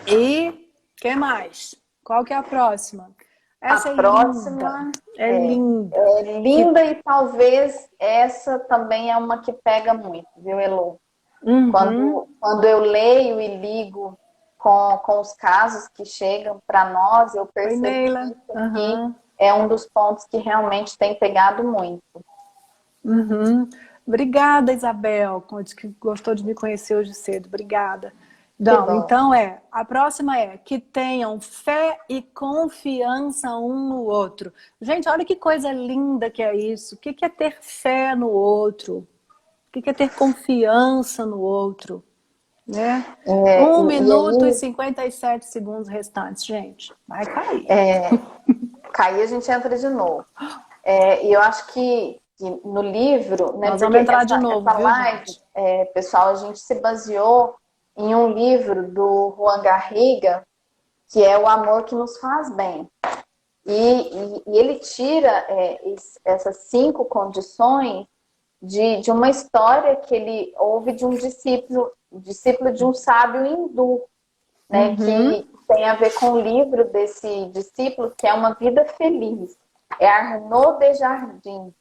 E que mais? Qual que é a próxima? Essa a próxima linda. É linda e talvez essa também é uma que pega muito, viu, Elô? Quando eu leio e ligo com os casos que chegam para nós, eu percebo que é um dos pontos que realmente tem pegado muito. Obrigada, Isabel, que gostou de me conhecer hoje cedo. Obrigada. Então a próxima é que tenham fé e confiança um no outro. Gente, olha que coisa linda que é isso. O que é ter fé no outro? O que é ter confiança no outro? Né? 1 minuto e 57 segundos restantes, gente. Vai cair. Cair a gente entra de novo. E eu acho que no livro, né, nós vamos entrar de novo, essa live, pessoal, a gente se baseou em um livro do Juan Garriga, que é O Amor que Nos Faz Bem. E ele tira essas 5 condições de uma história que ele ouve de um discípulo de um sábio hindu, né, que tem a ver com o livro desse discípulo, que é Uma Vida Feliz. É Arnaud Desjardins.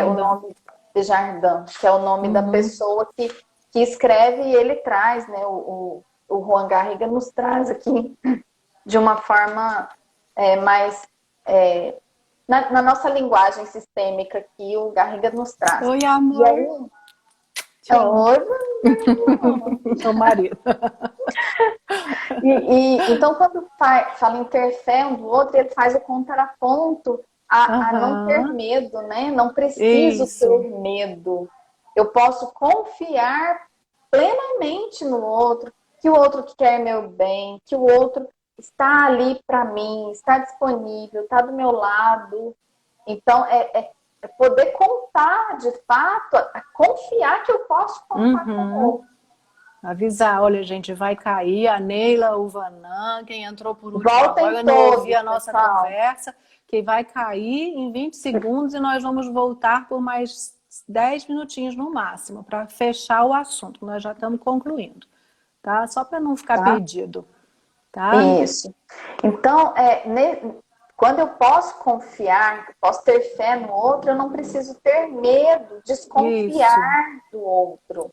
O nome Desjardins, que é o nome da pessoa que escreve, e ele traz, né, o Juan Garriga nos traz aqui de uma forma mais na nossa linguagem sistêmica que o Garriga nos traz. Oi, amor. E aí, oi, meu marido. Então, quando fala em ter fé um do outro, ele faz o contraponto a não ter medo, né? Não preciso ter medo. Eu posso confiar plenamente no outro, que o outro quer meu bem, que o outro está ali para mim, está disponível, está do meu lado. Então, poder contar, de fato, confiar que eu posso contar com o outro. Avisar, olha, gente, vai cair a Neila, o Vanan, quem entrou por último agora não ouviu a nossa conversa, que vai cair em 20 segundos e nós vamos voltar por mais 10 minutinhos no máximo, para fechar o assunto. Nós já estamos concluindo, tá? Só para não ficar Tá? perdido, tá? Isso. Então, quando eu posso confiar, posso ter fé no outro, eu não preciso ter medo, Isso, desconfiar do outro.